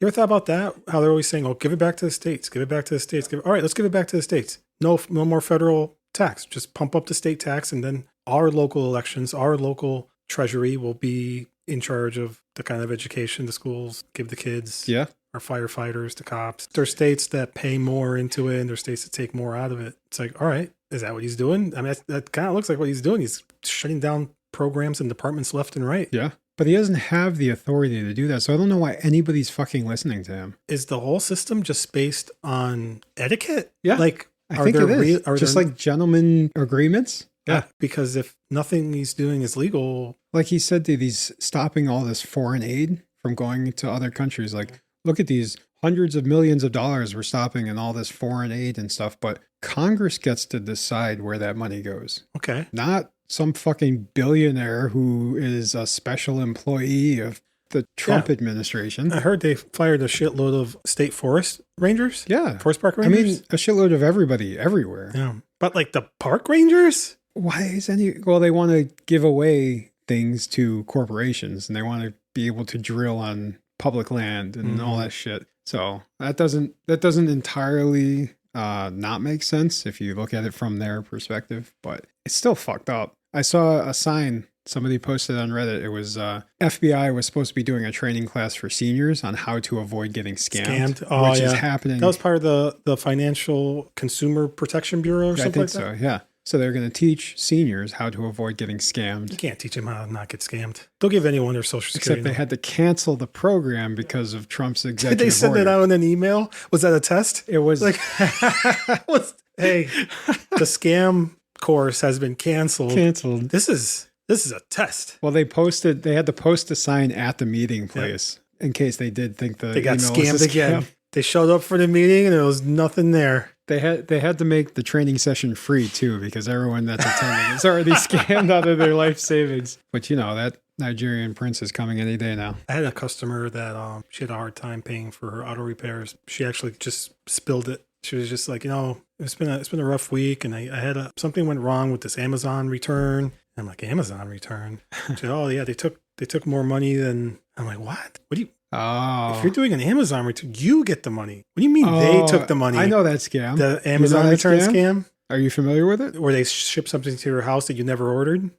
ever thought about that? How they're always saying, oh, give it back to the states. Give it back to the states. All right, let's give it back to the states. No more federal tax. Just pump up the state tax, and then our local elections, our local treasury will be in charge of the kind of education the schools give the kids. Yeah. Our firefighters, the cops. There are states that pay more into it, and there are states that take more out of it. It's like, all right, is that what he's doing? I mean, that kind of looks like what he's doing. He's shutting down programs and departments left and right. Yeah. But he doesn't have the authority to do that. So I don't know why anybody's fucking listening to him. Is the whole system just based on etiquette? Yeah. Like, I think it is. Just like gentlemen agreements. Yeah. Because if nothing he's doing is legal. Like he said, he's stopping all this foreign aid from going to other countries. Like, look at these hundreds of millions of dollars we're stopping and all this foreign aid and stuff. But Congress gets to decide where that money goes. Okay. Not some fucking billionaire who is a special employee of the Trump administration. I heard they fired a shitload of state forest rangers. Yeah. Forest park rangers. I mean, a shitload of everybody everywhere. Yeah. But like the park rangers? Why is well, they want to give away things to corporations and they want to be able to drill on public land and all that shit. So that doesn't entirely not make sense if you look at it from their perspective, but it's still fucked up. I saw a sign somebody posted on Reddit. It was FBI was supposed to be doing a training class for seniors on how to avoid getting scammed. Oh, which is happening. That was part of the Financial Consumer Protection Bureau or something like that? I think so, yeah. So they're going to teach seniors how to avoid getting scammed. You can't teach them how to not get scammed. They'll give anyone their social security. Except they had to cancel the program because of Trump's executive order. Did they send it out in an email? Was that a test? It was. Like, hey, the scam course has been canceled. This is a test. Well, they had to post a sign at the meeting place in case they did think they got scammed again. They showed up for the meeting and there was nothing there. They had to make the training session free too, because everyone that's attending is already scammed out of their life savings. But that Nigerian prince is coming any day now. I had a customer that she had a hard time paying for her auto repairs. She actually just spilled it. She was just like, it's been a rough week, and I had something went wrong with this Amazon return. I'm like, Amazon return. Oh yeah, they took more money than. I'm like, what? What do you? Oh. If you're doing an Amazon return, you get the money. What do you mean they took the money? I know that scam. The Amazon return scam? Are you familiar with it? Where they ship something to your house that you never ordered?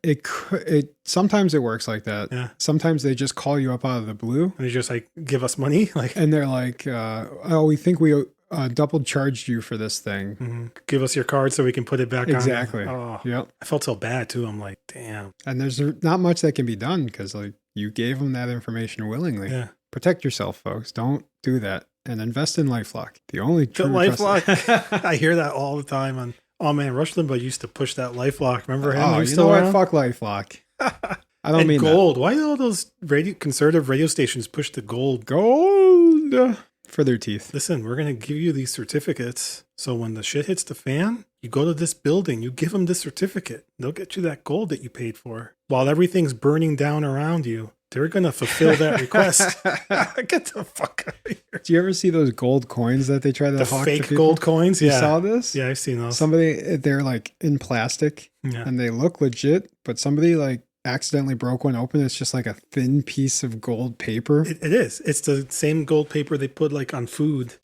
Sometimes it works like that. Yeah. Sometimes they just call you up out of the blue. And they just like, give us money? And they're like, oh, we think we double charged you for this thing. Mm-hmm. Give us your card so we can put it back exactly. on. Oh, yep. I felt so bad too. I'm like, damn. And there's not much that can be done because like you gave them that information willingly. Yeah. Protect yourself, folks. Don't do that. And invest in LifeLock. The only true LifeLock. I hear that all the time on. Oh man, Rush Limbaugh used to push that LifeLock. Remember him? Oh, you know what? Fuck LifeLock. I don't mean gold. That. Why do all those conservative radio stations push the gold? Gold for their teeth. Listen, we're gonna give you these certificates. So when the shit hits the fan, you go to this building, you give them this certificate. They'll get you that gold that you paid for. While everything's burning down around you, they're going to fulfill that request. Get the fuck out of here. Do you ever see those gold coins that they try to hawk fake to people? Gold coins? Yeah. You saw this? Yeah, I've seen those. They're like in plastic and they look legit, but somebody like accidentally broke one open. It's just like a thin piece of gold paper. It is. It's the same gold paper they put like on food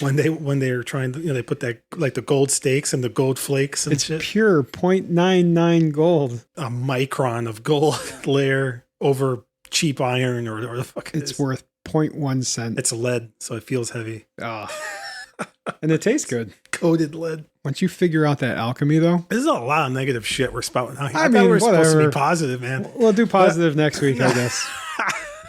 when they're trying to, they put that like the gold steaks and the gold flakes and it's shit. Pure 0.99 gold. A micron of gold layer over cheap iron or the fuck it's worth 0.1 cent. It's lead, so it feels heavy. And it tastes good. Coated lead. Once you figure out that alchemy, though. This is a lot of negative shit we're spouting out here. I mean, we're whatever. supposed to be positive, man. We'll do positive next week, I guess.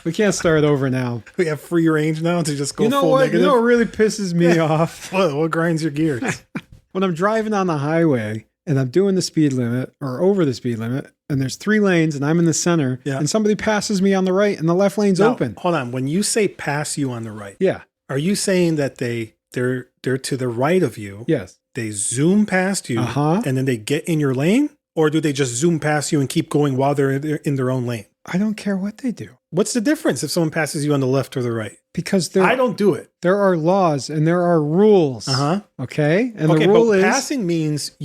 We can't start over now. We have free range now to just go full what? negative. You know what really pisses me off? What grinds your gears? When I'm driving on the highway and I'm doing the speed limit or over the speed limit, and there's 3 lanes and I'm in the center, and somebody passes me on the right and the left lane's open. Hold on. When you say pass you on the right, are you saying that they're to the right of you? Yes. They zoom past you and then they get in your lane? Or do they just zoom past you and keep going while they're in their own lane? I don't care what they do. What's the difference if someone passes you on the left or the right? Because I don't do it. There are laws and there are rules. Okay? And the rule is passing means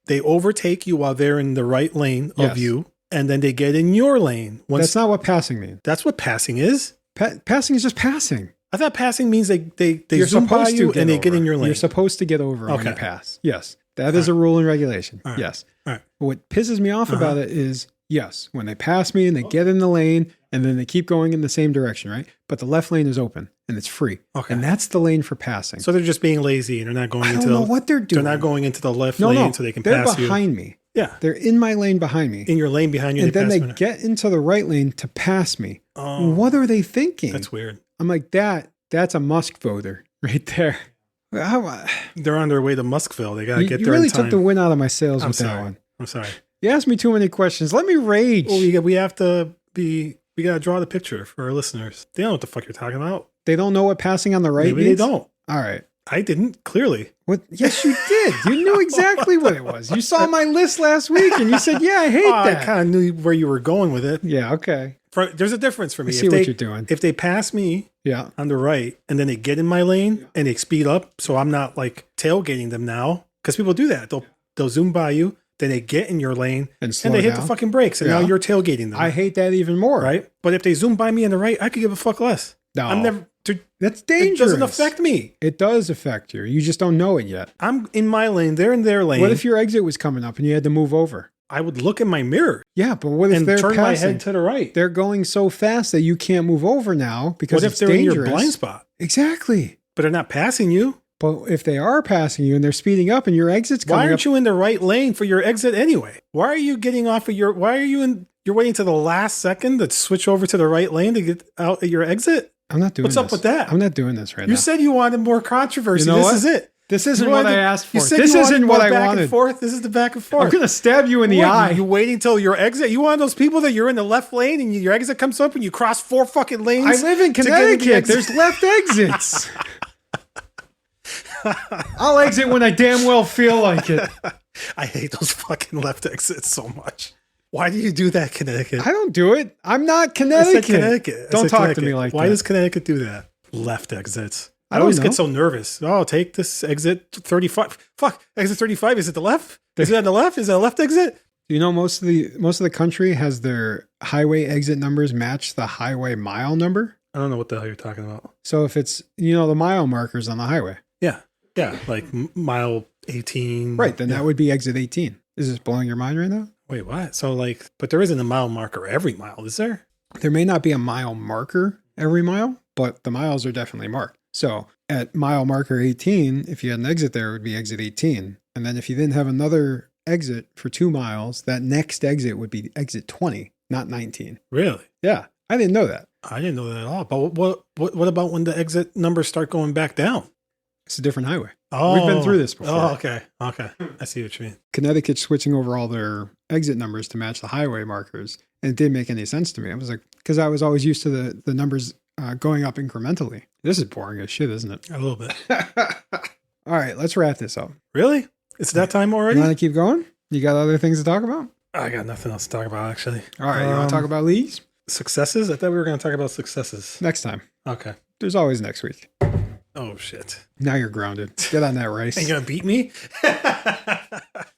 they overtake you while they're in the right lane of you, and then they get in your lane. That's not what passing means. That's what passing is. Passing is just passing. I thought passing means they You're zoom by you and they get in your lane. You're supposed to get over when you pass. Yes. That is a rule and regulation. Yes. All right. What pisses me off about it is, yes, when they pass me and they get in the lane and then they keep going in the same direction, right? But the left lane is open and it's free. Okay. And that's the lane for passing. So they're just being lazy and they're not going I don't know what they're doing. They're not going into the left lane so they can pass you. They're behind me. Yeah. They're in my lane behind me. In your lane behind you. And then they get into the right lane to pass me. Oh, what are they thinking? That's weird. I'm like, that's a Musk voter right there. They're on their way to Muskville. They got to get there in time. You really took the win out of my sails with that one. I'm sorry. You asked me too many questions. Let me rage. Well, we have to we got to draw the picture for our listeners. They don't know what the fuck you're talking about. They don't know what passing on the right Maybe means? they don't. All right. I didn't, clearly. What? Yes, you did. You knew exactly what it was. You saw my list last week and you said, yeah, I hate that. I kind of knew where you were going with it. Yeah, okay. There's a difference for me. I see what you're doing. If they pass me on the right and then they get in my lane and they speed up, so I'm not like tailgating them now, because people do that. They'll zoom by you, then they get in your lane and they hit the fucking brakes, and now you're tailgating them. I hate that even more. Right? But if they zoom by me on the right, I could give a fuck less. No. That's dangerous. It doesn't affect me. It does affect you. You just don't know it yet. I'm in my lane. They're in their lane. What if your exit was coming up and you had to move over? I would look in my mirror. Yeah, but what if they're turn passing? My head to the right? They're going so fast that you can't move over now because it's dangerous. In your blind spot? Exactly. But they're not passing you. But if they are passing you and they're speeding up and your exit's coming up. Why aren't you in the right lane for your exit anyway? Why are you getting off of your... Why are you in... You're waiting to the last second to switch over to the right lane to get out at your exit? I'm not doing this. What's up with that? I'm not doing this right now. You said you wanted more controversy. You know This is it. This isn't what I asked for. You said this isn't what I back wanted. And forth. This is the back and forth. I'm going to stab you in the eye. You waiting till your exit? You one of those people that you're in the left lane and your exit comes up and you cross 4 fucking lanes? I live in Connecticut. There's left exits. I'll exit when I damn well feel like it. I hate those fucking left exits so much. Why do you do that, Connecticut? I don't do it. I'm not Connecticut. I said Connecticut. Don't talk to me like that. Why does Connecticut do that? Left exits. I always get so nervous. Oh, take this exit 35. Fuck, exit 35. Is it the left? Is it on the left? Is it a left exit? Do you know most of the country has their highway exit numbers match the highway mile number? I don't know what the hell you're talking about. So if it's, the mile markers on the highway. Yeah. Yeah. Like mile 18. Right. Then that would be exit 18. Is this blowing your mind right now? Wait, what? So but there isn't a mile marker every mile, is there? There may not be a mile marker every mile, but the miles are definitely marked. So at mile marker 18, if you had an exit there, it would be exit 18. And then if you didn't have another exit for 2 miles, that next exit would be exit 20, not 19. Really? Yeah. I didn't know that. I didn't know that at all. But what about when the exit numbers start going back down? It's a different highway. Oh, we've been through this before. Oh, okay. Okay. I see what you mean. Connecticut's switching over all their exit numbers to match the highway markers. And it didn't make any sense to me. I was like, because I was always used to the numbers going up incrementally. This is boring as shit, isn't it? A little bit. All right, let's wrap this up. Really? It's that time already? You want to keep going? You got other things to talk about? I got nothing else to talk about, actually. All right, you want to talk about leagues? Successes? I thought we were going to talk about successes. Next time. Okay. There's always next week. Oh, shit. Now you're grounded. Get on that rice. Are you going to beat me?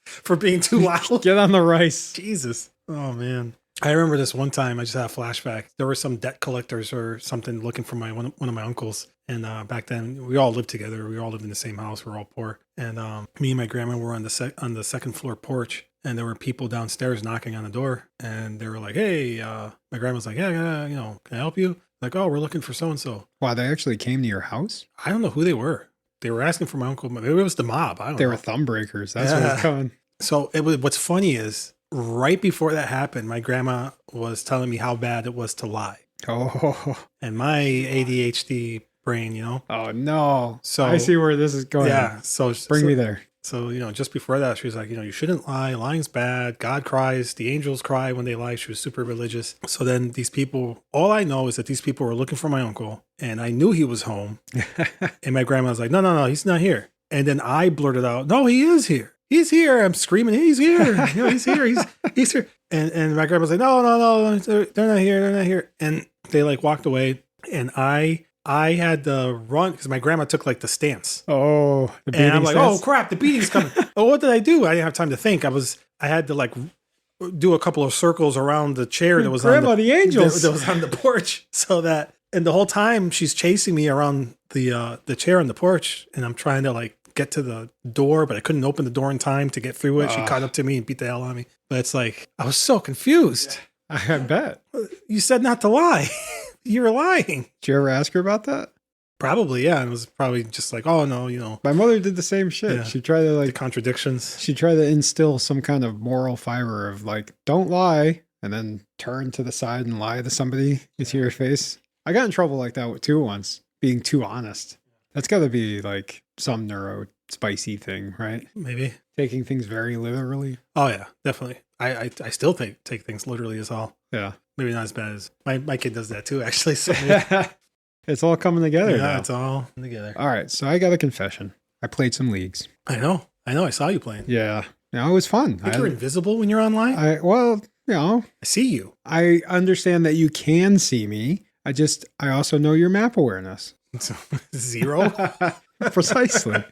For being too loud? Get on the rice. Jesus. Oh, man. I remember this one time, I just had a flashback. There were some debt collectors or something looking for one of my uncles. And back then, we all lived together. We all lived in the same house. We were all poor. And me and my grandma were on the second floor porch. And there were people downstairs knocking on the door. And they were like, hey, my grandma's like, yeah, can I help you? Like, oh, we're looking for so-and-so. Wow, they actually came to your house? I don't know who they were. They were asking for my uncle. Maybe it was the mob. I don't know. They were thumb breakers. That's what it's coming. So what's funny is right before that happened, my grandma was telling me how bad it was to lie. Oh. And my ADHD brain, Oh, no. So I see where this is going. Yeah. Bring me there. So, just before that, she was like, you shouldn't lie. Lying's bad. God cries. The angels cry when they lie. She was super religious. So then these people, all I know is that these people were looking for my uncle and I knew he was home. And my grandma was like, no, he's not here. And then I blurted out, no, he is here. He's here. I'm screaming, he's here. He's here. He's here. And my grandma was like, no, they're not here. They're not here. And they walked away and I had to run because my grandma took the stance. Oh, and I'm like, stance? Oh crap, the beating's coming. Oh, what did I do? I didn't have time to think. I had to do a couple of circles around the chair that was on the angels that was on the porch. So that, and the whole time she's chasing me around the chair on the porch, and I'm trying to get to the door, but I couldn't open the door in time to get through it. She caught up to me and beat the hell out of me. But it's I was so confused. I bet. You said not to lie. You were lying. Did you ever ask her about that? Probably, yeah. And it was probably just oh no, My mother did the same shit. Yeah. She tried to the contradictions. She tried to instill some kind of moral fiber of don't lie, and then turn to the side and lie to somebody into your face. I got in trouble like that too once, being too honest. That's got to be some neuro spicy thing, right? Maybe taking things very literally. Oh yeah, definitely. I still take things literally as all. Yeah. Maybe not as bad as my kid does that too, actually. So it's all coming together. Yeah, now. It's all together. All right. So I got a confession. I played some leagues. I know. I saw you playing. Yeah. No, it was fun. You're invisible when you're online? I see you. I understand that you can see me. I also know your map awareness. 0? Precisely.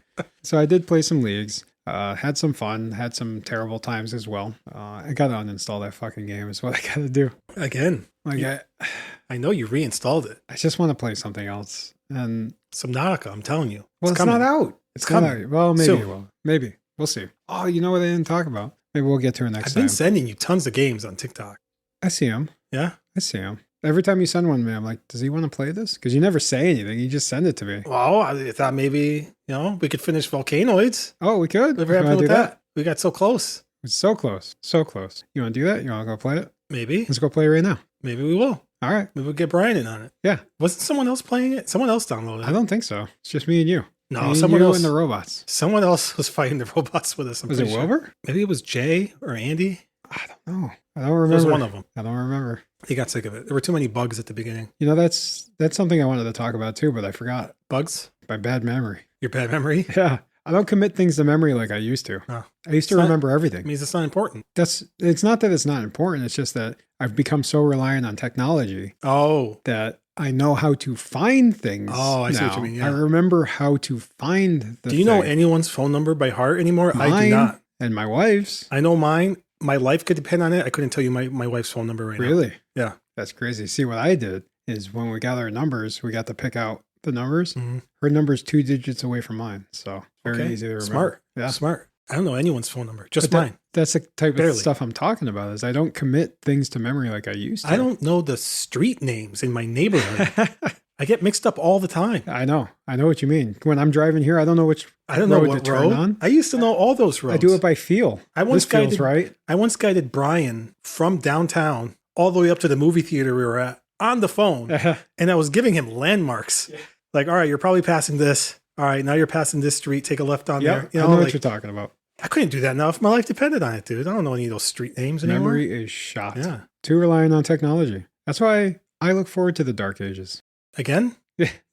So I did play some leagues. Had some fun, had some terrible times as well. I got to uninstall that fucking game is what I got to do. Again. I know you reinstalled it. I just want to play something else. And Subnautica, I'm telling you. Well, it's not out. It's coming. Out. Well, maybe it will. Maybe. We'll see. Oh, you know what I didn't talk about? Maybe we'll get to it next time. I've been sending you tons of games on TikTok. I see them. Yeah? I see them. Every time you send one to me, I'm like, does he want to play this? Because you never say anything. You just send it to me. Well, I thought maybe, we could finish Volcanoids. Oh, we could. Whatever happened with that? We got so close. It's so close. So close. You want to do that? You want to go play it? Maybe. Let's go play it right now. Maybe we will. All right. Maybe we'll get Brian in on it. Yeah. Wasn't someone else playing it? Someone else downloaded it. I don't think so. It's just me and you. No, someone else. And the robots. Someone else was fighting the robots with us. Was it Wilbur? Maybe it was Jay or Andy. I don't know. I don't remember. It was one of them. I don't remember. He got sick of it. There were too many bugs at the beginning. That's something I wanted to talk about too, but I forgot. Bugs? My bad memory. Your bad memory? Yeah. I don't commit things to memory like I used to. Oh. I used to remember everything. It means it's not important. It's not that it's not important. It's just that I've become so reliant on technology. Oh. That I know how to find things. Oh, I see what you mean. Yeah. I remember how to find the Do you know anyone's phone number by heart anymore? Mine, I do not. And my wife's. I know mine, my life could depend on it, I couldn't tell you my wife's phone number right now. Really? Yeah. That's crazy. See, what I did is when we got our numbers, we got to pick out the numbers. Mm-hmm. Her number's 2 digits away from mine. So very easy to remember. Smart. Yeah. Smart. I don't know anyone's phone number, just mine. That's the type Barely. of stuff I'm talking about is I don't commit things to memory like I used to. I don't know the street names in my neighborhood. I get mixed up all the time. I know what you mean. When I'm driving here, I don't know which I don't know road what to turn road. on. I used to know all those roads. I do it by feel. This feels right. I once guided Brian from downtown all the way up to the movie theater we were at on the phone. And I was giving him landmarks. Yeah. Like, all right, you're probably passing this. All right, now you're passing this street. Take a left on there. You know, I know what you're talking about. I couldn't do that now if my life depended on it, dude. I don't know any of those street names anymore. Memory is shot. Yeah. Too reliant on technology. That's why I look forward to the dark ages. Again?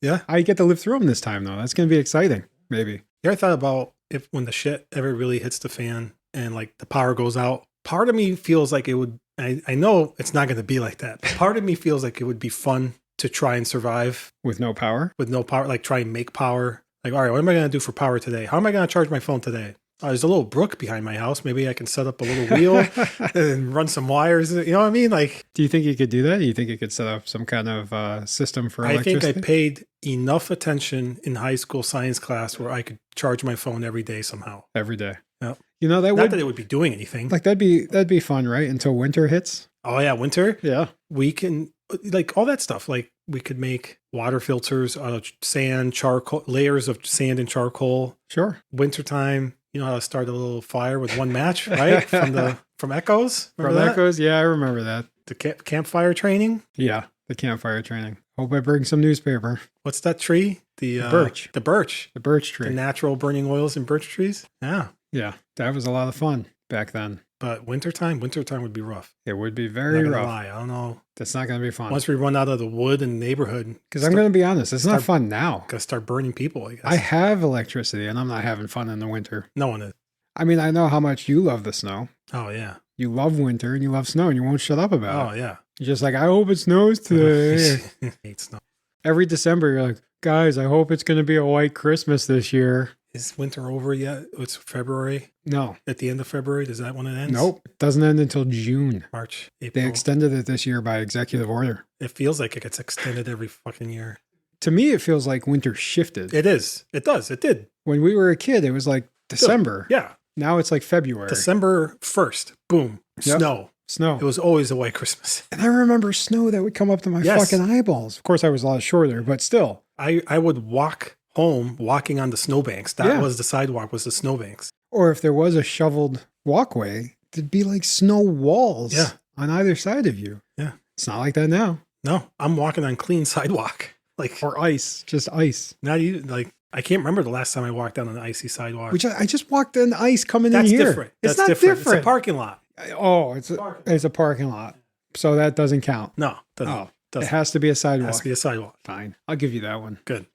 Yeah. I get to live through them this time, though. That's going to be exciting. Maybe. You ever thought about if when the shit ever really hits the fan and like the power goes out? Part of me feels like it would, I know it's not going to be like that. But part of me feels like it would be fun to try and survive. With no power? With no power, like try and make power. Like, all right, what am I going to do for power today? How am I going to charge my phone today? There's a little brook behind my house. Maybe I can set up a little wheel and run some wires. You know what I mean? Like, do you think you could do that? Do you think you could set up some kind of system for electricity? I think I paid enough attention in high school science class where I could charge my phone every day somehow. Every day. Yeah. You know, that it would be doing anything. Like that'd be fun, right? Until winter hits. Oh yeah, winter. Yeah. We can like all that stuff. Like we could make water filters out of sand, charcoal, layers of sand and charcoal. Sure. Wintertime. You know how to start a little fire with one match, right? From Echoes? Remember that? Echoes? Yeah, I remember that. The campfire training? Yeah, the campfire training. Hope I bring some newspaper. What's that tree? The birch. The birch. The birch tree. The natural burning oils in birch trees? Yeah. Yeah, that was a lot of fun back then. But wintertime would be rough. It would be very rough. Lie. I don't know. That's not going to be fun. Once we run out of the wood in the neighborhood. Because I'm going to be honest, it's not fun now. Got to start burning people, I guess. I have electricity and I'm not having fun in the winter. No one is. I mean, I know how much you love the snow. Oh, yeah. You love winter and you love snow and you won't shut up about it. Oh, yeah. You're just like, I hope it snows today. I hate snow. Every December, you're like, guys, I hope it's going to be a white Christmas this year. Is winter over yet? It's February? No. At the end of February? Does that when it ends? Nope. It doesn't end until June. March, April. They extended it this year by executive order. It feels like it gets extended every fucking year. To me, it feels like winter shifted. It is. It does. It did. When we were a kid, it was like December. Yeah. Now it's like February. December 1st. Boom. Yep. Snow. It was always a white Christmas. And I remember snow that would come up to my fucking eyeballs. Of course, I was a lot shorter, but still. I would walk home walking on the snowbanks. That was the sidewalk, was the snowbanks. Or if there was a shoveled walkway, there'd be like snow walls on either side of you. Yeah. It's not like that now. No, I'm walking on clean sidewalk. Like or ice, just ice. Not even like I can't remember the last time I walked down an icy sidewalk. Which I just walked on ice coming That's in here. Different. It's not different. It's a parking lot. Oh, it's a parking lot. So that doesn't count. No, doesn't. Oh, doesn't. It has to be a sidewalk. It has to be a sidewalk. Fine. I'll give you that one. Good.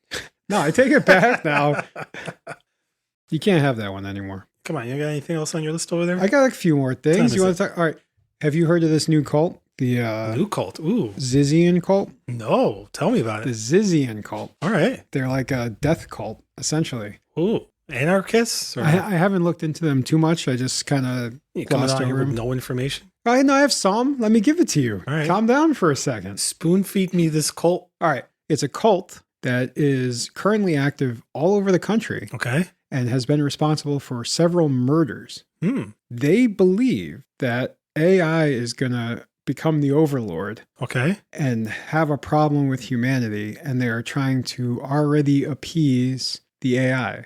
No, I take it back now. You can't have that one anymore. Come on, you got anything else on your list over there? I got a few more things. You want to talk? All right. Have you heard of this new cult? The new cult. Ooh. Zizian cult? No. Tell me about it. The Zizian cult. All right. They're like a death cult, essentially. Ooh. Anarchists? Or? I haven't looked into them too much. I just kind of glossed over them. No information? I know I have some. Let me give it to you. All right. Calm down for a second. Spoon feed me this cult. All right. It's a cult that is currently active all over the country. Okay. And has been responsible for several murders. They believe that AI is going to become the overlord. Okay. And have a problem with humanity. And they are trying to already appease the AI.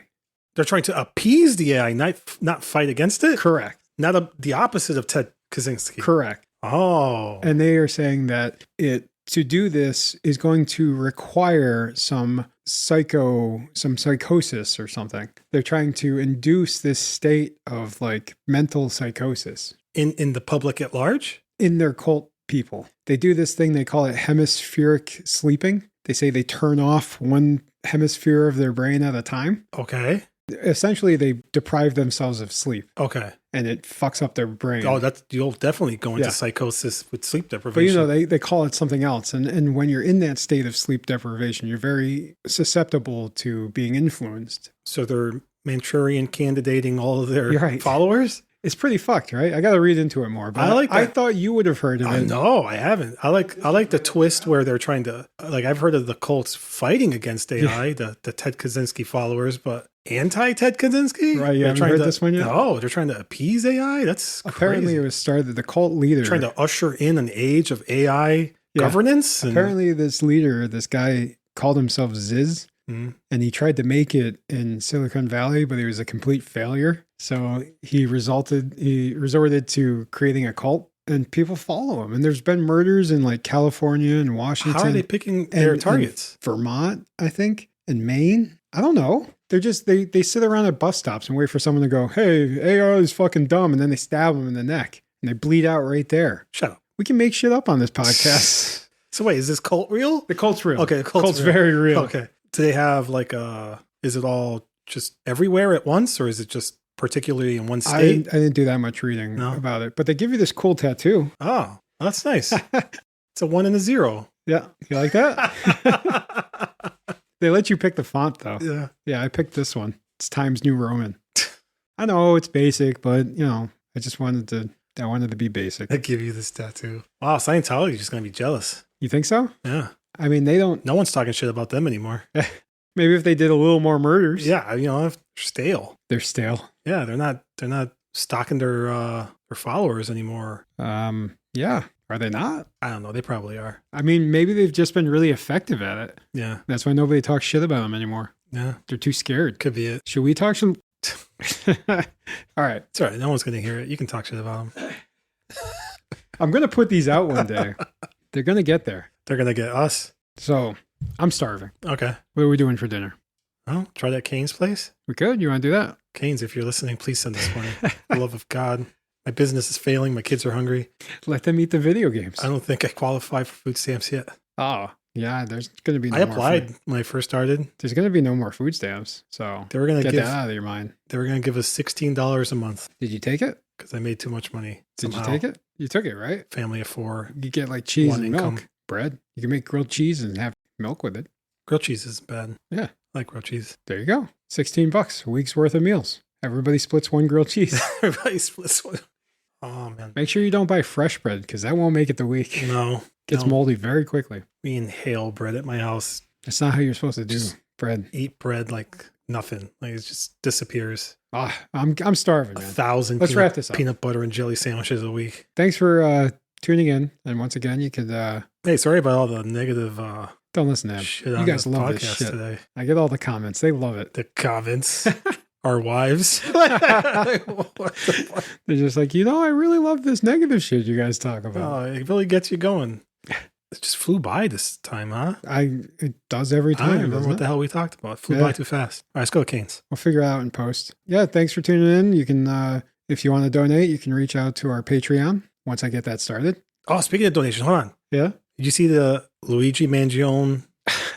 They're trying to appease the AI, not fight against it? Correct. Not the opposite of Ted Kaczynski. Correct. Oh. And they are saying that to do this is going to require some psychosis or something. They're trying to induce this state of like mental psychosis. In the public at large? In their cult people. They do this thing, they call it hemispheric sleeping. They say they turn off one hemisphere of their brain at a time. Okay. Essentially, they deprive themselves of sleep. Okay. And it fucks up their brain. Oh, you'll definitely go into psychosis with sleep deprivation. But you know, they call it something else. And when you're in that state of sleep deprivation, you're very susceptible to being influenced. So they're Manchurian candidating all of their followers? It's pretty fucked, right? I got to read into it more. But I thought you would have heard of it. No, I haven't. I like the twist where they're trying to, like, I've heard of the cults fighting against AI, the Ted Kaczynski followers, but anti-Ted Kaczynski? Right, you haven't heard this one yet? No, they're trying to appease AI? That's apparently crazy. It was started, the cult leader. Trying to usher in an age of AI governance? Apparently this leader, this guy called himself Ziz, and he tried to make it in Silicon Valley, but he was a complete failure. So he resorted to creating a cult, and people follow him. And there's been murders in like California and Washington. How are they picking their targets? Vermont, I think, and Maine. I don't know. They're just, they sit around at bus stops and wait for someone to go, hey, AI is fucking dumb. And then they stab them in the neck and they bleed out right there. Shut up. We can make shit up on this podcast. So wait, is this cult real? The cult's real. Okay, the cult's very real. Okay. Do they have like is it all just everywhere at once, or is it just particularly in one state? I didn't do that much reading about it, but they give you this cool tattoo. Oh, that's nice. It's a 1 and a 0. Yeah. You like that? They let you pick the font though. Yeah. Yeah, I picked this one. It's Times New Roman. I know it's basic, but I just wanted to be basic. I give you this tattoo. Wow, Scientology is just gonna be jealous. You think so? Yeah. I mean, they don't. No one's talking shit about them anymore. Maybe if they did a little more murders. Yeah, they're stale. They're stale. Yeah, they're not stalking their followers anymore. Yeah. Are they not? I don't know. They probably are. I mean, maybe they've just been really effective at it. Yeah. That's why nobody talks shit about them anymore. Yeah. They're too scared. Could be it. Should we talk some? All right. It's all right. No one's going to hear it. You can talk shit about them. I'm going to put these out one day. They're going to get there. They're going to get us. So I'm starving. Okay. What are we doing for dinner? Oh, try that Cane's place. We could. You want to do that? Cane's, if you're listening, please send us money. For the love of God. My business is failing. My kids are hungry. Let them eat the video games. I don't think I qualify for food stamps yet. Oh, yeah. There's going to be no I applied when I first started. There's going to be no more food stamps. So they were going to get that out of your mind. They were going to give us $16 a month. Did you take it? Because I made too much money. Did you take it? You took it, right? Family of 4. You get like cheese and income. milk, bread. You can make grilled cheese and have milk with it. Grilled cheese isn't bad. Yeah. I like grilled cheese. There you go. $16, a week's worth of meals. Everybody splits one grilled cheese. Everybody splits one. Oh, man. Make sure you don't buy fresh bread because that won't make it the week. No. Gets moldy very quickly. We inhale bread at my house. That's not how you're supposed to do bread. Eat bread like nothing. Like it just disappears. I'm starving, man. 1,000 Let's wrap this up. Peanut butter and jelly sandwiches a week. Thanks for tuning in. And once again, you could... hey, sorry about all the negative... don't listen to them. Shit you on guys the love podcast this shit. today. I get all the comments. They love it. The comments. Our wives. What the fuck? They're just like, I really love this negative shit you guys talk about. Oh, it really gets you going. It just flew by this time, huh? It does every time. I don't remember what the hell we talked about. It flew by too fast. All right, let's go to Cane's. We'll figure it out in post. Yeah, thanks for tuning in. You can, if you want to donate, you can reach out to our Patreon once I get that started. Oh, speaking of donations, hold on. Yeah? Did you see the Luigi Mangione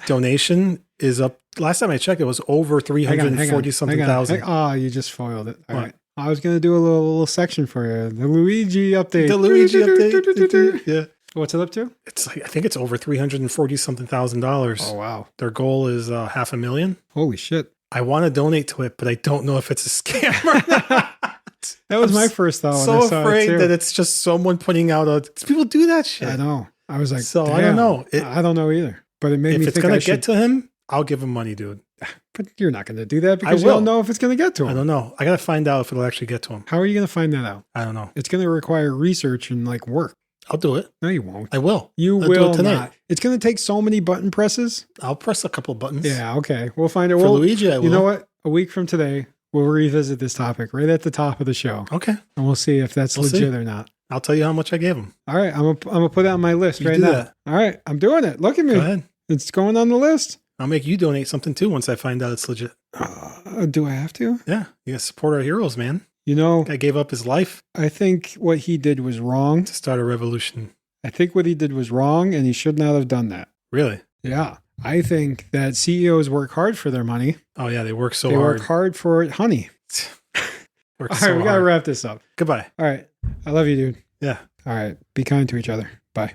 donation is up? Last time I checked, it was over 340-something thousand. Oh, you just foiled it. All right. I was going to do a little section for you. The Luigi update. The Luigi update. Yeah. What's it up to? It's like, I think it's over 340-something thousand. Oh, wow. Their goal is $500,000. Holy shit. I want to donate to it, but I don't know if it's a scam or not. That was my first thought. So afraid that it's just someone putting out people do that shit. I know. I was like, so I don't know. I don't know either. But it made me think if it's going to get to him, I'll give him money, dude. But you're not going to do that because you don't know if it's going to get to him. I don't know. I got to find out if it'll actually get to him. How are you going to find that out? I don't know. It's going to require research and work. I'll do it. No, you won't. I will. You will do it tonight. Not. It's going to take so many button presses. I'll press a couple of buttons. Yeah, okay. We'll find it. For Luigi, I will. You know what? A week from today, we'll revisit this topic right at the top of the show. Okay. And we'll see if that's legit or not. I'll tell you how much I gave him. All right. I'm gonna put it on my list right now. That. All right. I'm doing it. Look at me. Go ahead. It's going on the list. I'll make you donate something too once I find out it's legit. Do I have to? Yeah. You got to support our heroes, man. Guy gave up his life. I think what he did was wrong. To start a revolution. I think what he did was wrong and he should not have done that. Really? Yeah. I think that CEOs work hard for their money. Oh, yeah. They work so hard. They work hard for it, honey. All right. We got to wrap this up. Goodbye. All right. I love you, dude. Yeah. All right. Be kind to each other. Bye.